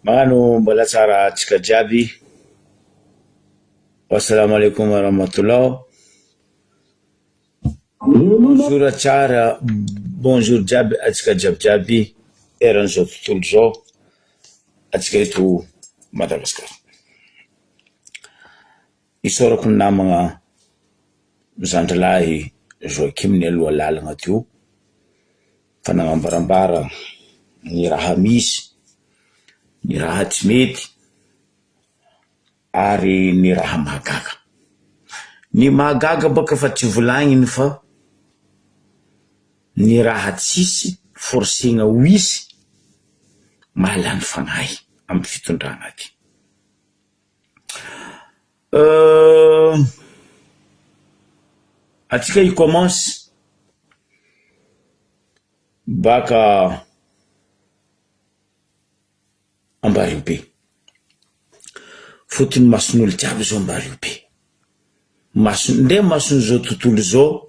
Magnano mbola tsara atsika jiaby. Assalamu alaikum warahmatullah. Bonjour tsara, bonjour jiaby atsika jiaby eran'izao tontolo zao atsika eto Madagasikara. Isorako ny namagna Zandralahy Joakim ny aloha lalagna teo fa nagnambarambara ny raha misy, ny raha tsy mety ary ny raha mahagaga. Ny mahagaga baka fa tsy volagniny fa ny raha tsisy forsegna ho isy mahalany fagnahy amin'ny fitondrana aty. Atsika i commence baka Ambarivo be. Fotony mason'olo jiaby zao Ambarivo be. Nde masony zao tontolo zao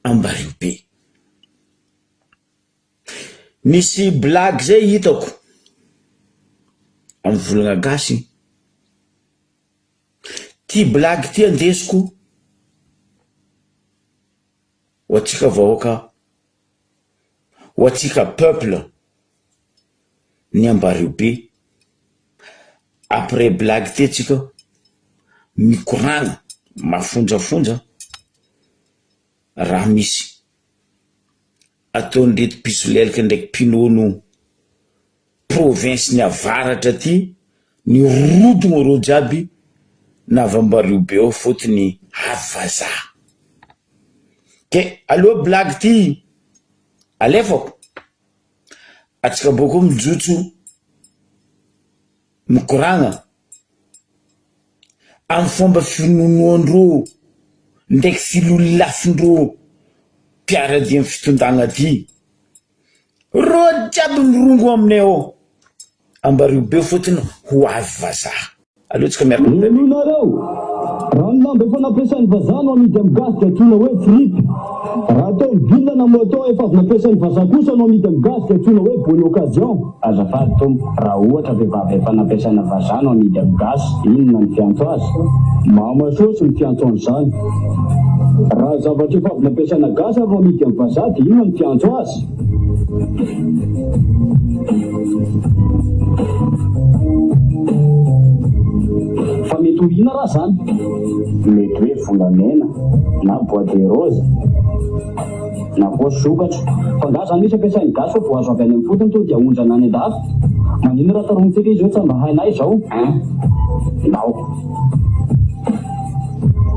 Ambarivo be. Nisy blague zay hitako amin'ny volagna gasy. Ty blague ty andesiko ho atsika vahoaka, ho atsika peuple ny Ambarivo be. Après blague ty atsika mikoragna mafonjafonja raha misy ataon'reto pisolelaka ndraiky mpinono province ny avaratra ty ny rodogno reo jiaby na avy Ambarivo be ao fotony havazaha. Ke aloha blague ty alefako atsika boko mijotso mikoragna amin'ny fomba finonoandreo ndraiky filolafindreo mpiaradia amin'ny fitondagna ty. Ro jiaby mirongo aminay ao Ambarivo be fotony ho avy vazaha. Aloha miaraka raha lamba efa nampiasain'ny vazaha no amidy amin'ny gasy dia antsoina hoe frity. Raha atao mivilana na moto efa avy nampiasain'ny vazaha kosa no amidy amin'ny gasy dia antsoina hoe bonne occasion. Azafady tompo, raha ohatra vehivavy efa nampiasaina vazaha no amidy amin'ny gasy, inona ny fiantso azy? Mamasosy ny fiantso an'izany. Raha zavatra efa avy nampiasaina gasy ary no amidy amin'ny vazaha dia inona ny fiantso azy? Fa mety ho ina raha zany? Mety hoe volamena na bois de rose na koa sokatra. Fa nga zany misy ampiasain'ny gasy fa voazo avy any amin'ny fotony to dia ondrana any an-dafy. Manino raha tarontsika izy hoe tsy mba hainay zao? Nao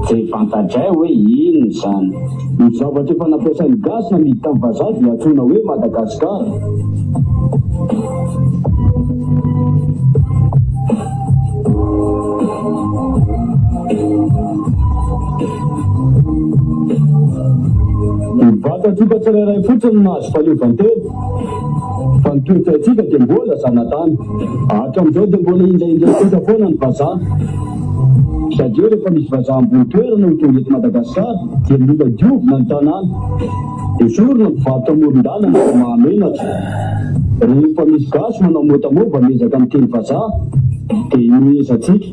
tsy fantatray hoe ino zany. Ny zavatra efa nampiasain'ny gasy na amidy tamin'ny vazaha dia antsoina hoe Madagasikara. Vatantsika tsirairay fotsiny nahazo fahaleovantena fa ny toe-tsaintsika dia mbola zanatany. Hatramin'izao dia mbola indraindray kosa foana ny vazaha. Satria rehefa misy vazaha ambony toerana ho tonga eto Madagasikara dia mila diovina ny tanàna. Esorina mpivarotra amoron-dalana fa mahamenatra. Rehefa misy gasy manao motamova miezaka miteny vazaha dia inoezatsika.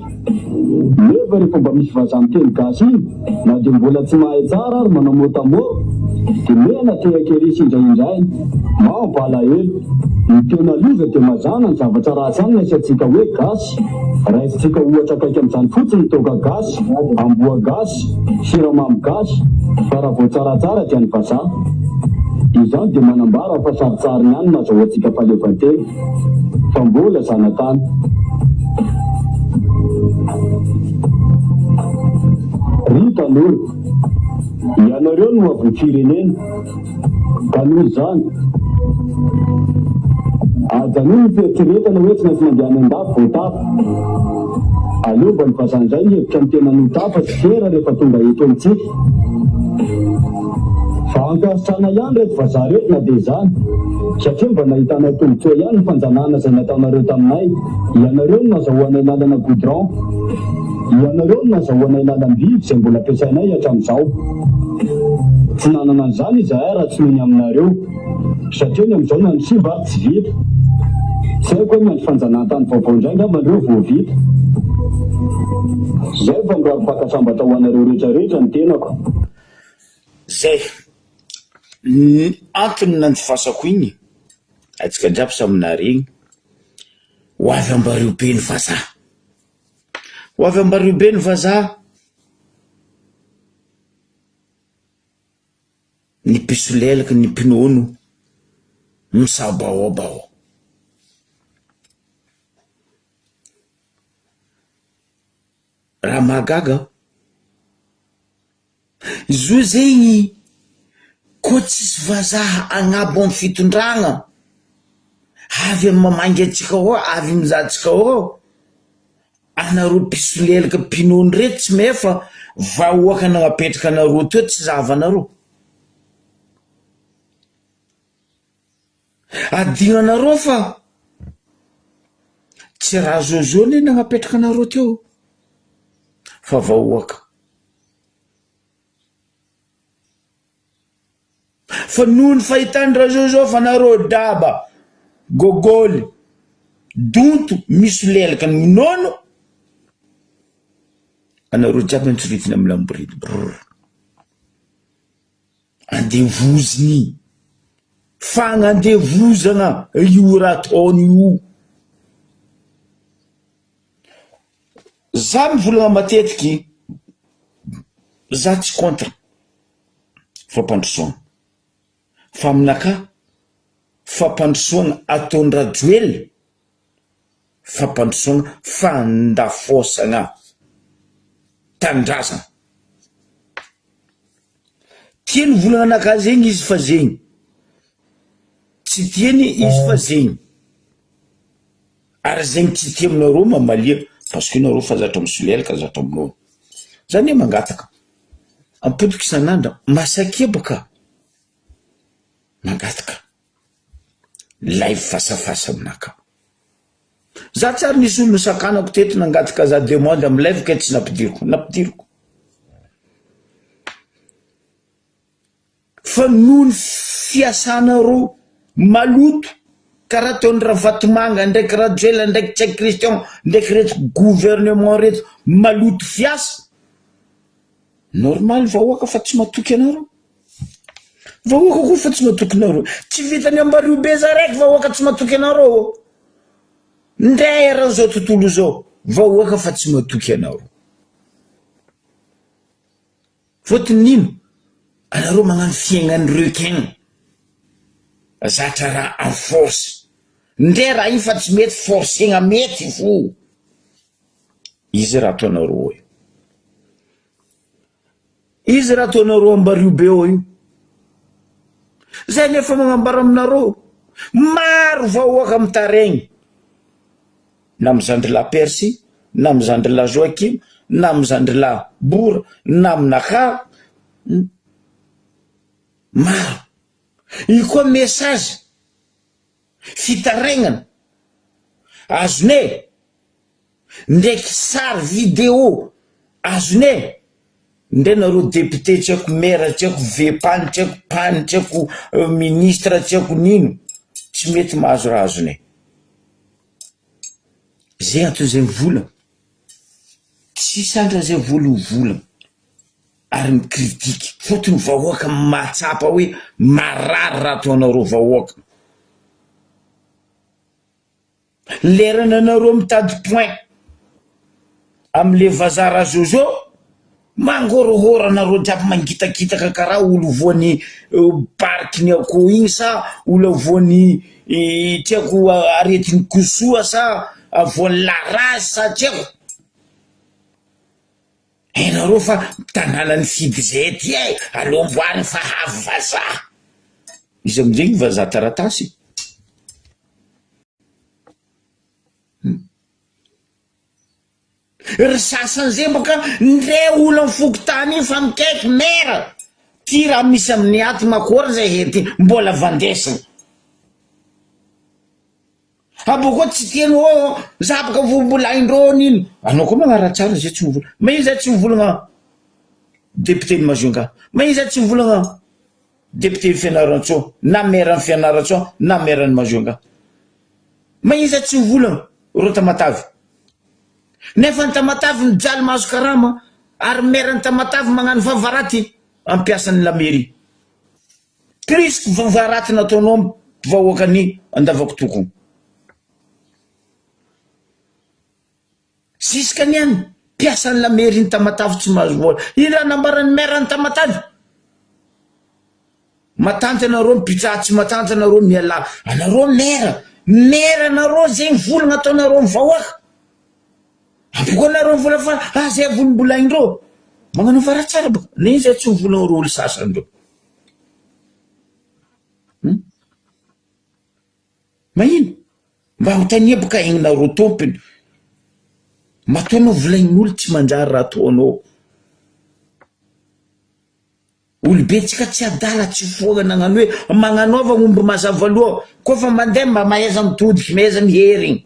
Nefa rehefa mba misy vazaha miteny gasy iny na dia mbola tsy mahay tsara ary manao motamova dia mena tehakerisy indraindray mampalahelo. Ny tena loza dia mazana ny zavatra ratsy any asiantsika hoe gasy. Raisitsika ohatra akaiky amin'izany fotsiny toaka gasy, amboa gasy, siramamy gasy. Fa raha vao tsaratsara dia ny vazaha. Izany dia manambara fa saritsariny ihany nazahoantsika fahaleovantena fa mbola zanatany. Ry tanora, ianareo no avy ny firenena ka noho izany ajanony ny fieritreretana hoe tsy maintsy mandeha any an-dafy voatafy. Aleo mba ny vazaha izay ny hevitra ny tena notafa sy tera rehefa tonga eto amintsika. Fa ankasitrana ihany reto vazaha reto na dia izany satria mba nahitanay tombotsoa ihany ny fanjanahana izay nataonareo taminay. Ianareo no nazahoanay lalana goudron, ianareo no nazahoanay lalam-biby izay mbola ampiasainay hatramin'izao. Tsy nanana an'izany izahay raha tsy nohony aminareo satria ny amin'izao na ny simba ary tsy vita. zay koa mandry fanjanahantany vaovao indray ngamba andreo vao vita zay fa mirary mpakasambatra ho anareo rehetrarehetra ny tenako zay antony nandifasako igny atsika drapo saminaregny ho avy ambareo be ny vazaha ho avy ambareo be ny vazaha ny pisolelaky ny pinono misabaobao raha mahagaga zo zegny koa tsisy vazaha agnabo amin'ny fitondragna avy amin'ny mamangy atsika ao avy mizahatsika ao anareo pisolelaka pinono reto tsy mefa vahoaka nagnapetraka anareo teo tsy zavanareo adinanareo fa tsy raha zozony nagnapetraka anareo teo fa vahoaka fa noho ny fahitany raha zao fa nareo daba gogoly donto misy lelaka ny minono anareo jiaby antsoritiny amin'ny lamboriny andevoziny fagnandevozana io raha ataony io za mivolagna matetiky za tsy contre fampandrosoana fa aminaka fampandrosoana ataon-drajoely fampandrosoana fandafosana tandrazana tiany volagna anaka zegny izy fa zegny tsy tiany izy fa zegny ary zegny tsy tia aminareo mamalia parce que nareo fa zatra misolelaka zatra aminao zany mangataka ampodiko isan'andra masakebaka mangataka live fasafasa aminaka za tsary nisy olo sakanako teto nangataka za demande amin'ny live ka tsy napidiriko fa noho ny fiasanareo maloto karaha ataony raha vatomanga ndraiky rajoela ndraiky tsaky christian ndraiky reto gouvernement reto maloto fiasa normal vahoaka fa tsy matoky anareo vahoaka koa fa tsy matoky anareo tsy vitany ambario be za raiky vahoaka tsy matoky anareo ndray raha zao tontolo zao vahoaka fa tsy matoky anareo fotony nino anareo magnano fiaignany requin zatra raha en force ndray raha iny fa tsy mety forcegna mety fo izy raha ataonareo io izy raha ataonareo ambario be ao io zay nefa magnambara aminareo maro vahoaka amitaregny na mizandry la Percy na mizandry la Joakim na mizandry la Bora na aminaka maro io koa message fitaragnana azone ndraiky sary video azone ndray nareo député tsy haiko maire tsy haiko vepany tsy haiko pani tsy haiko ministre tsy haiko nino tsy mety mahazo raha azone zay ato zay vola tsy sandra zay vola ary mikritike fotony vahoaka mahatsapa hoe marary raha ataonareo vahoaka lerana anareo mitady point amle vazara zozo mangorohoro anareo jiaby mangitakitaka karaha olo voany parkiny ako igny sa olo voany tiako aretiny kosoa sa voany larazy sa tiako enareo fa tanànany fidy zay ty alomboany fa havy vazaha izy amizegny vazaha taratasy ry sasan'zay baka ndray olo amin'ny fokotany iny fa mikaiky mera ty raha misy amin'ny aty makory zay hety mbola vandesina aboko tsy tianao zabaka vombolaindreo nino anao koa magnaratsara zay tsy mivolagna ma izy tsy mivolagna député ny Majunga ma izy tsy mivolagna député ny Fianarantsoa na maire ny Fianarantsoa na maire ny Majunga Mahisa tsy volagna ro Tamatavy. Nefa ny Tamatavy mijaly mahazo karama ary merany Tamatavy magnano vavaraty ampiasan'ny lamairie. Krisiko vavaraty nataonao vahoakany andavako tokony. Siska niany piasan'ny lamairie ny Tamatavy tsy mahazo vola. Ila nambarany merany Tamatavy. Matanta anareo mipitsa tsy matanta anareo miala. Anareo mera anareo zegny volagna ataonareo mivahoaka. Ampoko anareo vola fa zay volom-bolaindreo. Magnano varatsara baka. Ne zay tsy volagna olo sasandreo. Mahino mba ho taniebaka ignareo tompony. Mataonao volaign'olo tsy manjary raha ataonao. Olobe tsika tsy adala tsy foagna nagnano hoe magnanova omby mazava loha kofa mandeha mba mahaiza mitodiky mahaiza miherigny.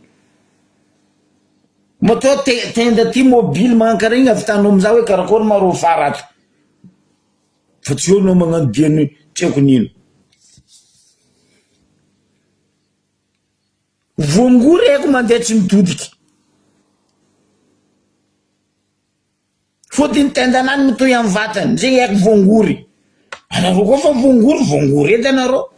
Matao tenda ty mobile magnakara igny avitanao amizao hoe karakory maro farato. Fa tsy anao magnano diany tsy haiko nino. Voangory haiko mandeha tsy mitodiky. Fotiny tendanany mitoy amin'ny vatany zegny haiko voangory. Anareo koa fa voangory edy anareo.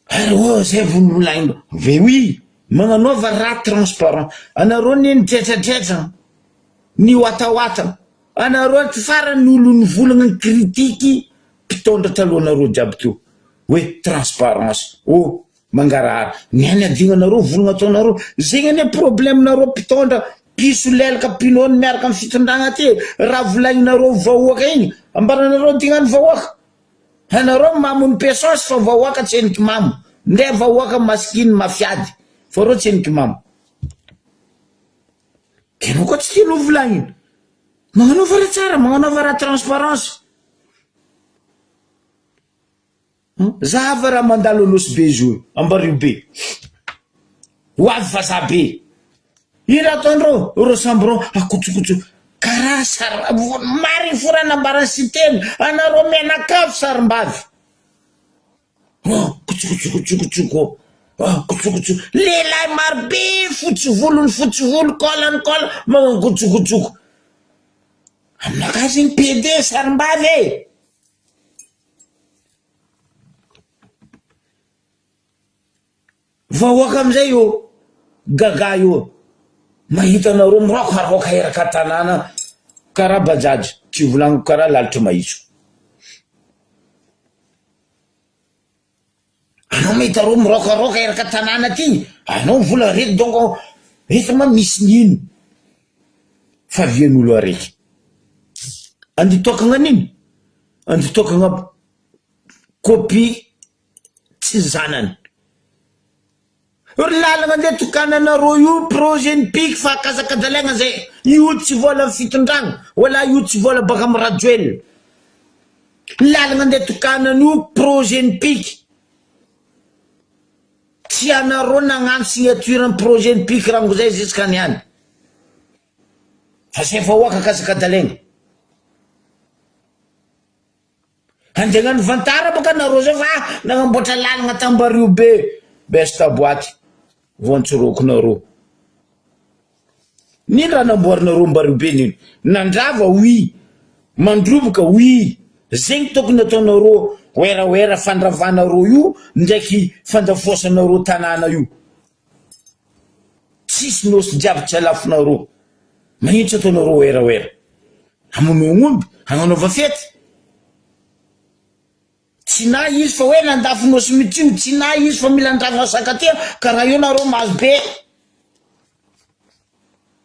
Arô zay vololaindro. Ve oui, magnanova raha transparent. Anareo ny tretratretra ny watawata. Anareo ty farany olo ny volagna ny kritiky mpitondra talohanareo jiaby teo. Hoe transparence. Oh, mangarahara. Niany adignanareo volagna ataonareo. Zegny ane problemenareo mpitondra piso lelaka pinony miaraka amin'ny fitondragna ty. Raha volagninareo vahoaka igny. Ambaranareo dignany vahoaka. Anareo mamony pesosy fa vahoaka tsy eniky mamo. Ndre vahoaka maskiny mafiady. Fa reo tsy eniky mamo. Keno koa tsy tilo volagniny. Magnanova raha tsara, magnanova raha transparence. Zahava raha mandalo losy be izo ambario be. Hoavy vaza be. Ira ataondreo, ro sambron akotsokotso. Karaha sara mari forana ambarany sy teny. Anareo menakavy sarim-bavy. Kotsokotsoko. Kotsokotsoko. Lehilahy maro be fotsy volo kolany magnano kotsokotsoko. Aminakahy zegny PD sarim-bavy e. Vahoaka amizay io gaga io. Mahitanareo mirokaroka eraka tanàna karaha bajaji. Tsy volagno karaha lalitra mahitso. Anao mahitareo mirokaroka eraka tanàna ty. Anao vola reky donc efa ma misy nino. Fa vien'olo areky. Anditokagna nino? Anditokagna copie tsy zanany. Lalagna nde tokananareo io projet ny piky fa akazakadalegna zay. Io tsy vola fitondragna. Wala io tsy vola baka amin'ny rajoel. Lalagna nde tokanan'io projet ny piky. Tsy anareo nagnano signature ny projet ny piky rango zay ziska niany. Fa zay vahoaka akazakadalegna. Andegnany vantara baka nareo zay fa nagnamboatra lalagna tambario be. Besta boaty. Voantsorokonareo. Nino raha namboarinareo mbario be nino? Nandrava oui. Mandroboka oui. Zegny tokony ataonareo wera fandravanareo io ndraiky fandafosanareo tanàna io. Tsisy nosy jiaby tsy alafonareo. Magnitsy ataonareo wera. Amonomomby, agnanova fety. Tsy na izy fa hoe nandafo nosy mitio, tsy na izy fa mila andrava sakatia, karaha io nareo mahazo be.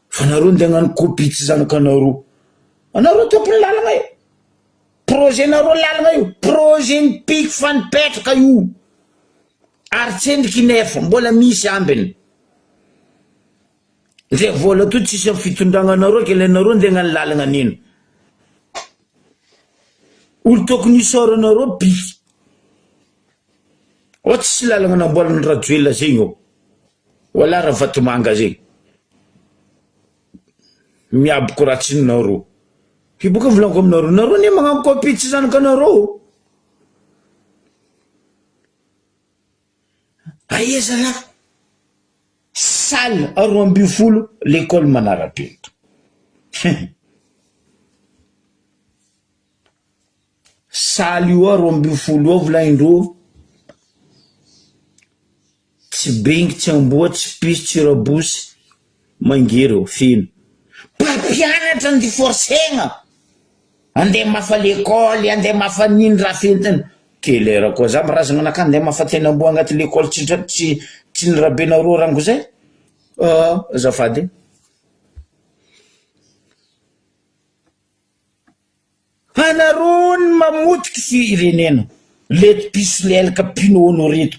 Fa nareo nde hagnano copie tsy zanakanareo. Anareo tompony lalagna io. Projet nareo lalagna io. Projet ny piky fa nipetraka io. Ary tsendriky nefa, mbola misy ambiny. Ndre vola to tsisy amin'ny fitondragnanareo, kelenareo nde hagnano lalagna nino. Olo tokony isaoranareo piky. O tsy lalagna namboalan'ny rajoela zegny o. Wala raha vatomanga zegny. Miaboko ratsinareo. Hiboka volanko aminareo. Nareo ne magnano copie tsy zanakanareo. aezana saly 12 l'école manara-penitra saly io 12 ao volaindro tsy bengy tsy amboa tsy pisy tsy rabosy mangero fino mpampianatra ny diforcegna andeha mafa l'école andeha mafa niny raha fentiny kelera koa za mirazagna anaka andeha mafa tena amboa agnaty l'école tsy ny rabenareo rango zay azafady anareo ny mamotiky firenena leto piso lelaka pinono reto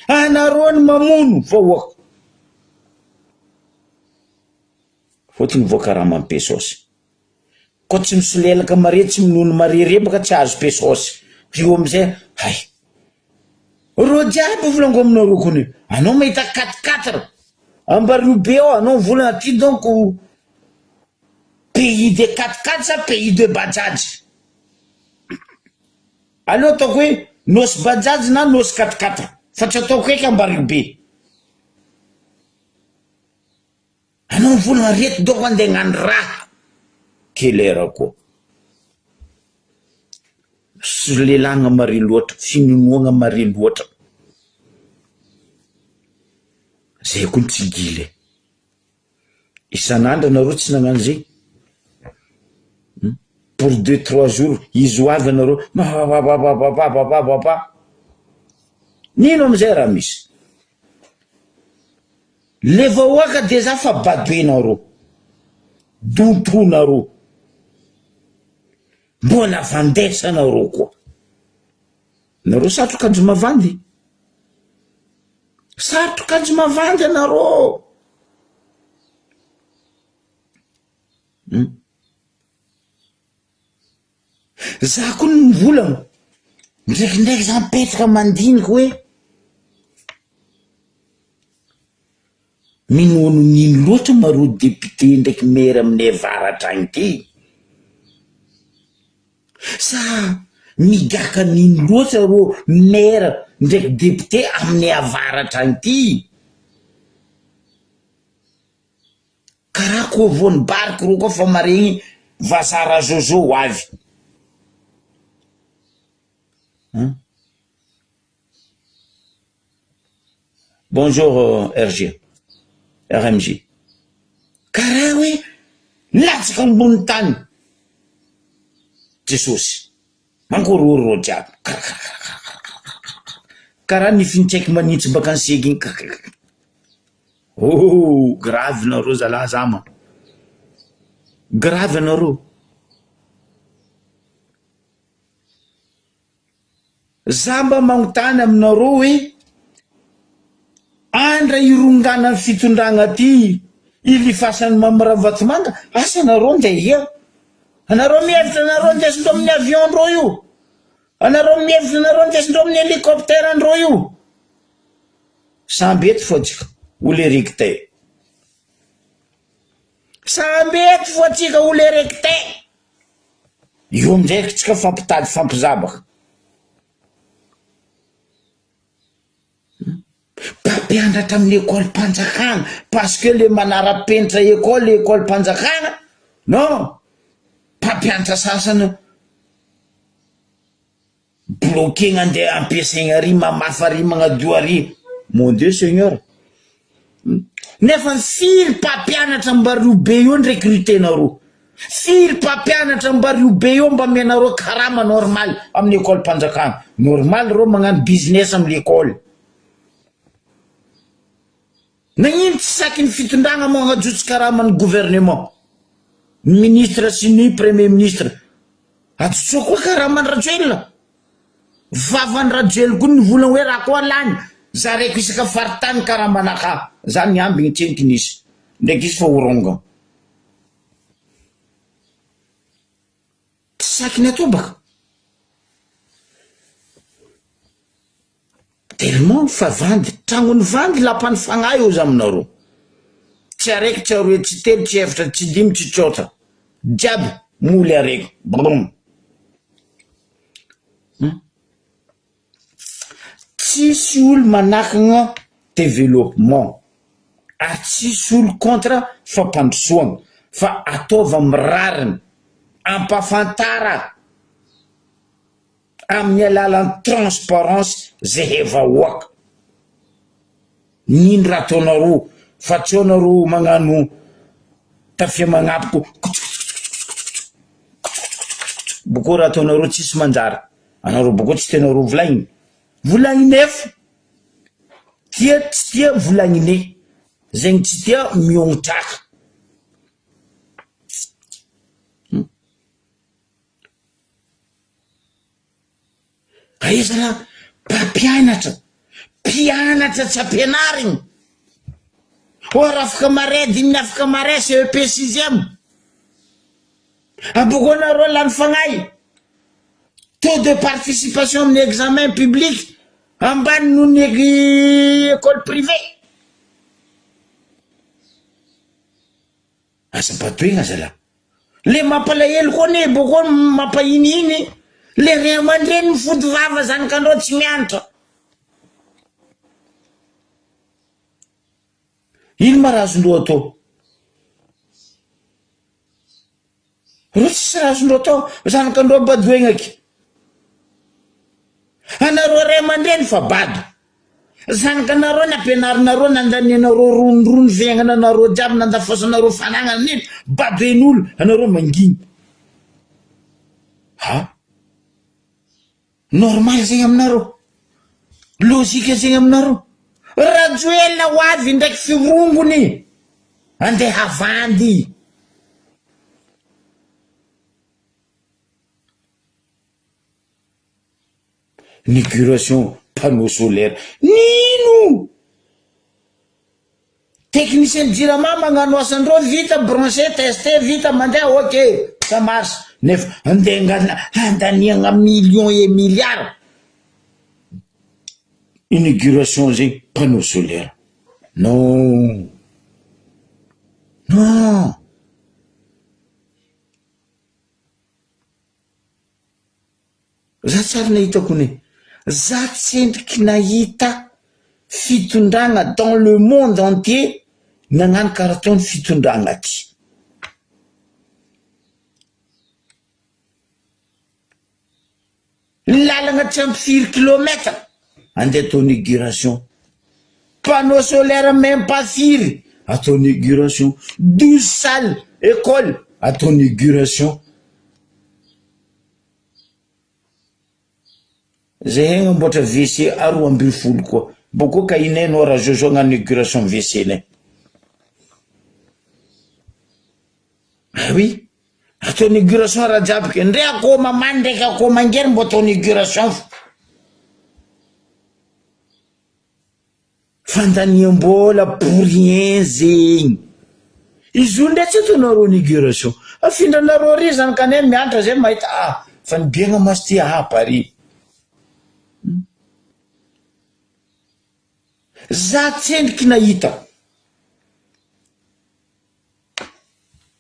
anareo ny mamono vahoaka fotony voaka raha mampesosy ko tsy misolelaka mare tsy minono mare rebaka tsy azo pesosy io amizay hay ro jiaby volango aminareo kony anao mahita 4-4 ambario be ao anao volana aty donc pays de 4-4 sa pays de bajaj aleo ataoko hoe nosy bajaj na nosy 4-4 fa tsy ataoko eky ambario be anao volana reto donc andeha gnano raha kelera koa solelagna mare loatra finonoagna mare loatra zay koa tsy gile isan'andro anareo tsy nagnano zay pour 2-3 jours izy ho avy anareo nino amizay raha misy le vahoaka deja fa badoenareo dontonareo mbona vandesanareo koa nareo satrokanjo mavandy anareo za koa ny mivolagna ndraikindraiky za mipetraka mandiniky hoe minono nino loatra mareo député ndraiky maire aminay avaratra agny ty sa migaka nino loatra ro maire ndraiky député aminay avaratra agny ty karaha koa voany bariky ro koa fa maregny vasara zozo ho avy bonjour RG RMJ karaha hoe latsaka ambony tany jesosy mankorory jiaby karaha nifintsaiky manitsy baka ny segy igny grave nareo zalahy zama grave nareo za mba magnotany aminareo hoe andra irongana ny fitondragna ty ilifasany mamara vatomanga asa nareo ndeha ia anareo mihevitra anareo ndesindreo amin'ny avion ndreo io anareo mihevitra anareo ndesindreo amin'ny hélicoptère ndreo io samby eto fotsika olo erekitay samby eto fotsika olo erekitay io amizay tsika fampitady fampizabaka mpampianatra amin'ny école mpanjakana parce que le manara-penitra école mpanjakana non mpampianatra sasany bloqué andeha ampiasaigna ary mamafa ary magnadio ary mon dieu seigneur nefa firy mpampianatra mbario be io ny recrutenareo firy mpampianatra mbario be io mba menareo karama normal amin'ny école mpanjakana normal reo magnano business amin'ny école nagnino tsy saky ny fitondragna magnajotsy karamany gouvernement ny ministre sy ny premier ministre ajotsoa koa karamany rajoelona vavany rajoely koa ny volana hoe raha koa lany za reko isaka faritany karamanaka za ny ambigny tsenky nisy ndraiky izy fa oronga tsy saky ny atao baka tellement fa vandy tragno ny vandy lapany fagnahy io za aminareo tsy araiky tsy aroe tsy telo tsy efatra tsy dimy tsy tsôta jiaby moly araiky tsisy olo manakagna développement ary tsisy olo contre fampandrosoana fa ataova mirarina ampafantara amin'ny alalan'ny transparence zay efa hoaka nino raha ataonareo fa tsy anareo magnano tafia magnapoko boko raha ataonareo tsisy manjary anareo boko tsy tenareo volagniny efa tia tsy tia volagnine zegny tsy tia miongotraka aizana mpampianatra mpianatra tsy ampianariny or afaka mare dimy afaka mare CEP 6e aboko anareo lany fagnay taux de participation amin'ny examen public ambany noho ny école privée asa batoegna zala le mampalahelo koa ne boko mampahinihiny le ray aman-dreny mifody vava zanakandreo tsy mianatra ino marazondreo atao ro tsisy razondreo atao zanakandreo badoegnaky anareo ray aman-dreny fa bado zanakanareo nampianarinareo nandanianareo ronirony fiaignananareo jiaby nandafasanareo fanagnana nino badoen'olo anareo manginy normal zegny aminareo logika zegny aminareo rajoelina ho avy ndraiky firongony andeha havandy inauguration panneau solaire nino technicien jirama magnano asandreo vita branché testé vita mandeha ok ça marche nefa andeha andaniagna millions et milliards inauguration zegny panneau solaire non za tsary nahitako ne za tsendriky nahita fitondragna dans le monde entier nagnano karaha ataony fitondragna ty lalagna tsy ampy 4 kilomètres andeha atao inauguration panneau solaire même pas 4 atao inauguration 12 salles école atao inauguration zay amboatra WC aroa ambin'ny folo koa boko ka ineno raha jojo agnano inauguration WC nay oui atao inauguration raha jiaby ndray akô mamany ndraiky akô mangery mbo atao inauguration fandaniam-bola pour rien zegny izy io ndray tsy ataonareo inauguration afindranareo ry zany ka ne mianatra zay mahita fa nibiagna maso ty pari za tsendriky nahita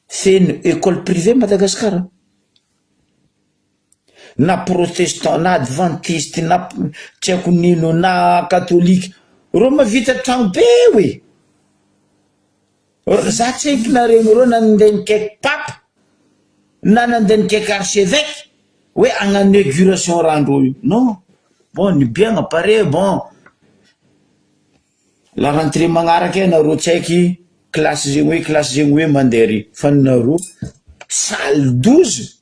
feno école privée Madagasikara na protestant na adventiste na tsy haiko nino na katolika ro mavita tragno be hoe za tsendriky naregny ro nandeha nikaiky pape na nandeha nikaiky archevêque hoe agnano inauguration rahandreo io non bon nibiagna pare bon la rentrée magnaraky anareo tsy haiky classe zegny hoe mandeha ry fa nareo salle 12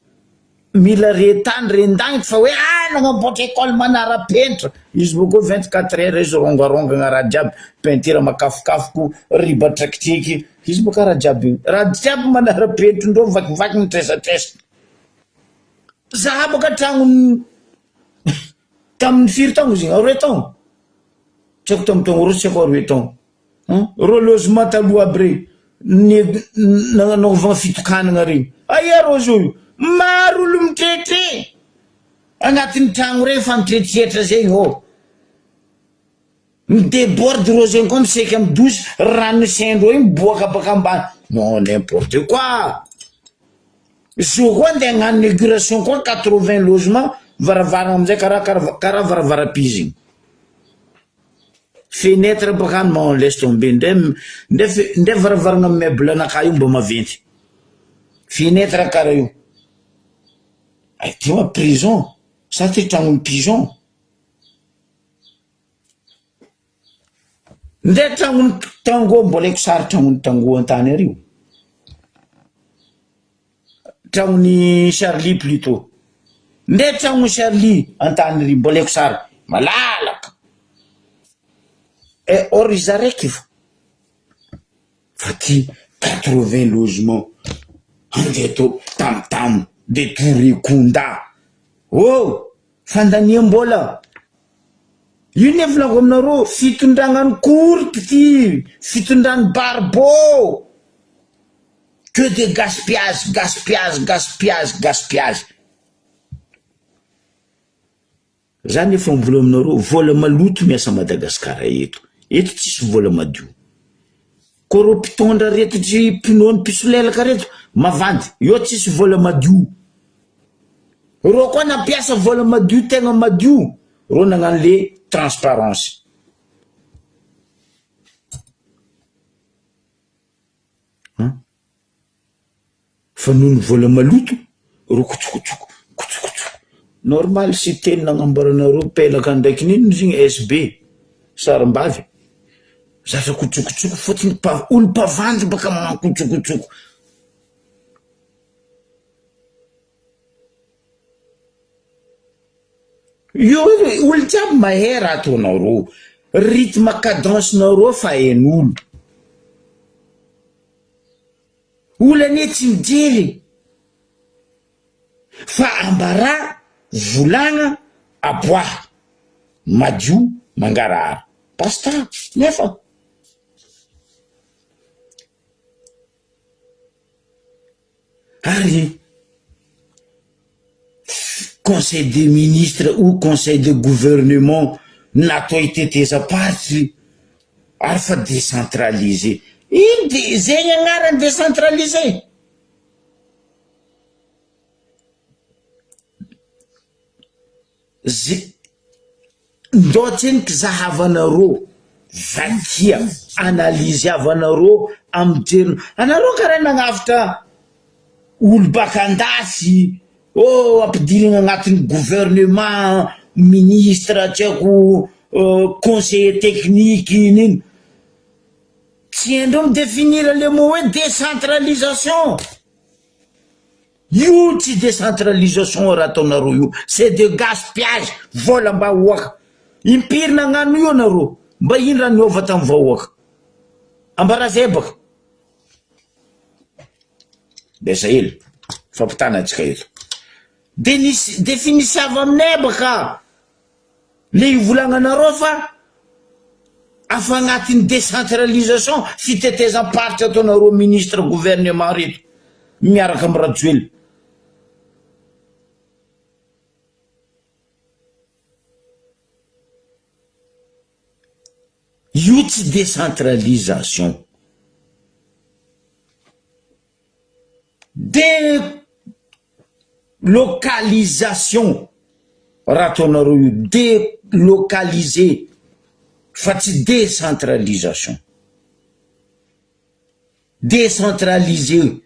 mila retany rendagnitra fa hoe nagnamboatra école manara-penitra izy boko 24 heures izy rongarongagna raha jiaby peinture makafokafoko ribatrakitriky izy boka raha jiaby manara-penitra ndreo vakivaky nitresatresa za boka tragno tamin'ny 4 taogno zegny 2 taogno tsy haiko tamin'ny taogno ro tsy haiko 2 taogno ro logement taloha aby regny nanaovagna fitokanagna regny aia ro zo maro olo mitretre agnatin'ny tragno regny fa mitretrietra zegny midéborde ro zegny koa miseky amy 12 rano sendro igny miboaka baka ambany non n'importe quoi zo koa andeha agnano inauguration koa 80 logement varavarana amizay karaha varavara-pizy igny fenêtre baka non laisse tomber ndre varavarana meuble anaka io mba maventy fenêtre kara io ay tia prison sa ty tragnony prison ndre tragnony tango mbola eko sary tragnony tango antany ario tragnony Charlie plutôt ndre tragnony Charlie antany ry mbola eko sary malalaka et or izy araiky fa ty 80 logements andeha to tam de Torekunda fandaniam-bola io nefa volako aminareo fitondragnany korky ty fitondrany barbeau que de gaspillage zany efa mivolo aminareo vola maloto miasa Madagasikara eto tsisy vola madio ko ro mpitondra reto tsy mpinony pisolelaka reto mavandy io tsisy vola madio ro koa nampiasa vola madio tegna madio ro nagnano le transparence fa noho ny vola maloto ro kotsokotsoko normal sy teny nagnamboaranareo pelaka ndraiky nino zigny SB sarim-bavy zatra kotsokotsoko fotony olo mpavandy baka magnano kotsokotsoko io olo jiaby mahay raha ataonareo rythme cadence nareo fa hain'olo olo ane tsy mijery fa ambara volagna aboaha madio mangarahara basta nefa ary conseil des ministres ou conseil de gouvernement natao hiteteza-parity ary fa décentralisé ino de zegny agnarany décentralisé ndao tseniky zahavanareo vakia analyse avanareo amijeriny anareo karaha nagnavitra olo baka andafy ampidirigna agnatin'ny gouvernement ministre tsy haiko conseiller technique nino tsy haindreo midéfinir le mot hoe décentralisation io tsy décentralisation raha ataonareo io c'est de gaspillage vola mba hoaka impiry nagnano io anareo mba ino raha niova tamin'ny vahoaka ambara zay baka desa hely fampitanatsika eto définissavo aminay baka le ivolagnanareo fa afa agnatin'ny décentralisation fitetezam-paritra ataonareo ministre gouvernement reto miaraka amy rajoely io tsy décentralisation délocalisation raha ataonareo io délocaliser fa tsy décentralisation décentraliser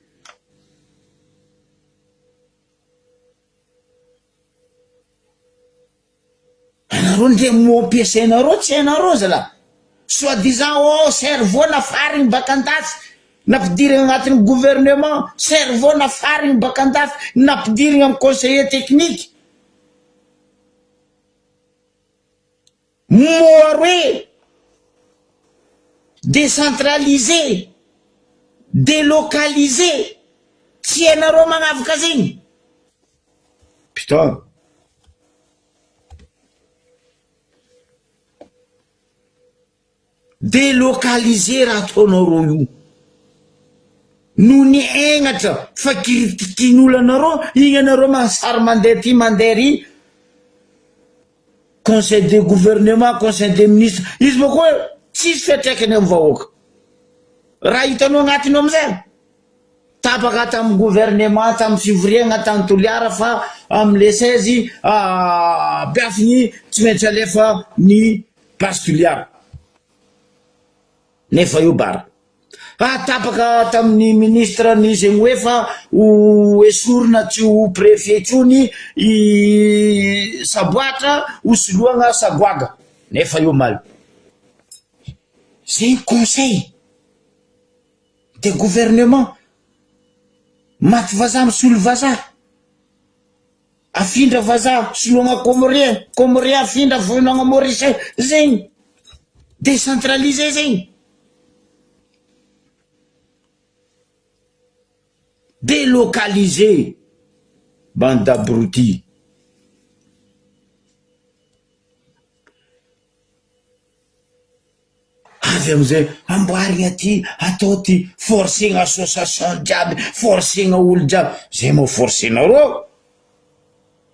anareo ndre mo ampiasainareo tsy hainareo zala soi-disant cerveau nafarigny baka andafy nampidirigna agnatin'ny gouvernement cerveau nafarigny baka andafy nampidirigna amy conseiller technique moaroe décentralisé délocalisé tsy hainareo magnavaka zegny putain délocaliser raha ataonareo io no ny aignatra fa kiritikin'olo anareo igny anareo mansary mandeha ty mandeha ry conseil de gouvernement conseil des ministres izy bako hoe tsisy fiatraikany amy vahoaka raha hitanao agnatiny amizay tapaka tamy gouvernement tamy fivoriagna tamy toliara fa amle 16 biafigny tsy maintsy alefa ny place toliara nefa io bara tapaka tamin'ny ministre ny zegny hoe fa ho esorina tsy ho préfet tsony I Saboatra ho soloagna Sagoaga nefa io mal c'est un conseil de gouvernement maty vazaha misolo vazaha afindra vazaha soloagna Comorien afindra vonagna Maurice zegny décentralisé zegny délocalisé bande d'abrutis avy amizay amboarigna ty atao ty forcegna association jiaby forcegna olo jiaby zay mo forcenareo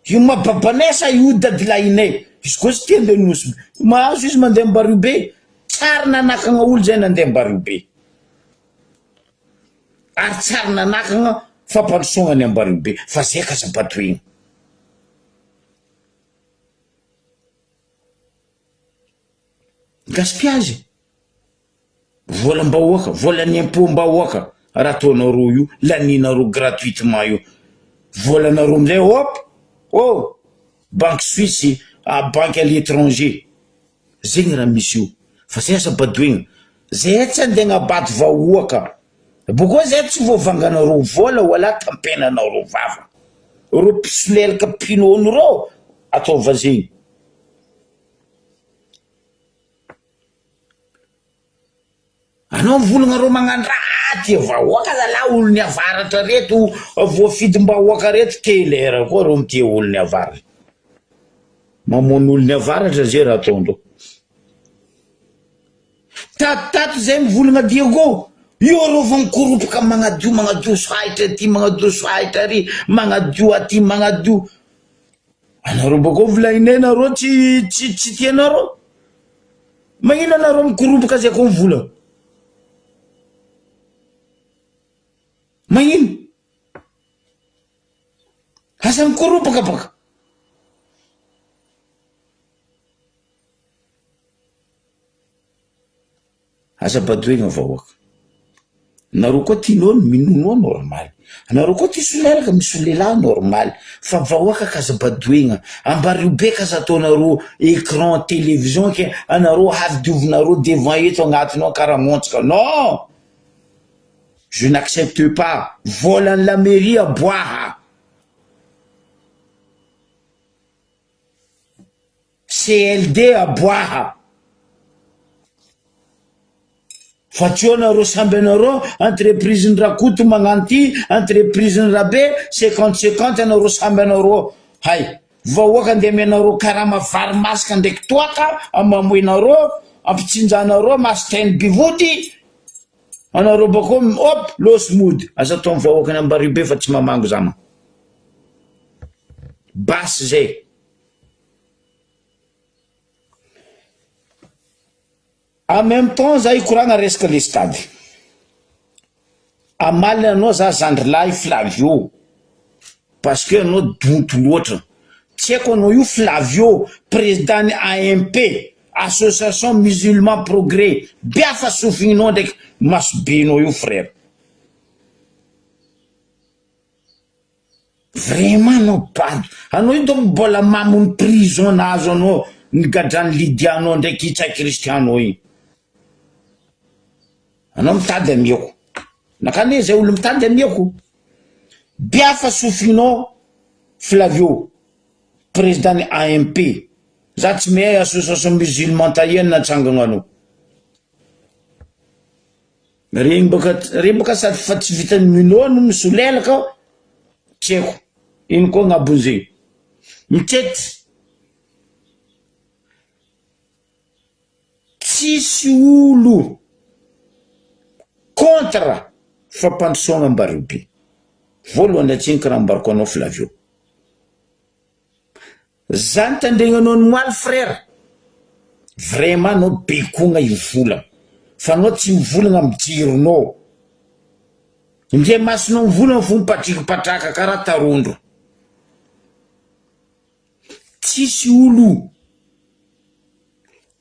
io mababanesa io dadilahinay izy koa sy tia ndeha nosy mahazo izy mandeha Mbariobe tsara nanakagna olo zay nandeha Mbariobe ary tsara nanakagna fampandrosognany Mbariobe fa zay ka Sabatoigna gaspillage volam-bahoaka volan'ny impôt-mbahoaka raha ataonareo io laninareo gratuitement io volanareo amizay hop banque suisse banque à l'étranger zegny raha misy io fa zay Sabatoigna zay tsy andeha agnabady vahoaka bokoa zay tsy voavanganareo vola wala tampenanareo vava ro pisolelaka pinonareo ataova zegny anao mivolagna magnano raha ty vahoaka zala olo ny avaratra reto voafidim-bahoaka reto kelera koa ro mitia olo ny avaratra mamono olo ny avaratra zay raha ataondreo tato zay mivolagna Diego io ro vao mikoropoka magnadio soahitra ty magnadio soahitra ry magnadio aty magnadio anareo bako volainay nareo tsy tianareo magnino anareo mikoropoka zay ko mivola magnino asa mikoropoka baka asa Sabatoigna vahoaka nareo koa tianao minono normal anareo koa ty soleraka misy lehilahy normal fa vahoaka ka Sabatoigna Mbariobe ka ataonareo écran télévision ke anareo havidiovinareo devant eto agnatiny ao karaha montsika non je n'accepte pas volan'ny la mairie aboaha CLD aboaha fa tsy eo nareo samby anareo entreprise ny Rakoto magnano ty entreprise ny Rabe 50-50 anareo samby anareo hay vahoaka andeha amenareo karaha mavary masaka ndraiky toaka amamoenareo ampitsinjanareo masitainy bivody anareo bako hop losy mody asa atao vahoaka ny Mbariobe fa tsy mamango zama basy zay en même temps za ikoragna resaka le stade amaly anao za zandrilahy Flavio parce que anao donto loatra tsy haiko anao io Flavio président ny AMP association musulman progrès biafa sofinao ndraiky masobenao io frère vraiment anao bado anao io donc mbola mamony prison nazo anao ny gadrany Lidianao ndraiky Itsay Kristianao iny anao mitady amiako nakane zay olo mitady amiako biafa sofinao Flavio président ny AMP za tsy mehay association musulman tahien natsangana anao regny baka sady fa tsy vitany minono misolelaka tsy haiko iny koa gn'abonzegny mitety tsisy olo contre fampandrosoagna Mbariobe voalohany atsinika raha mbarako anao Flavio zany tandregnanao ny moaly frère vraiment anao bekogna ivola fa anao tsy mivolagna mijironao indray masinao mivolagna fo mipatrikipatraka karaha tarondro tsisy olo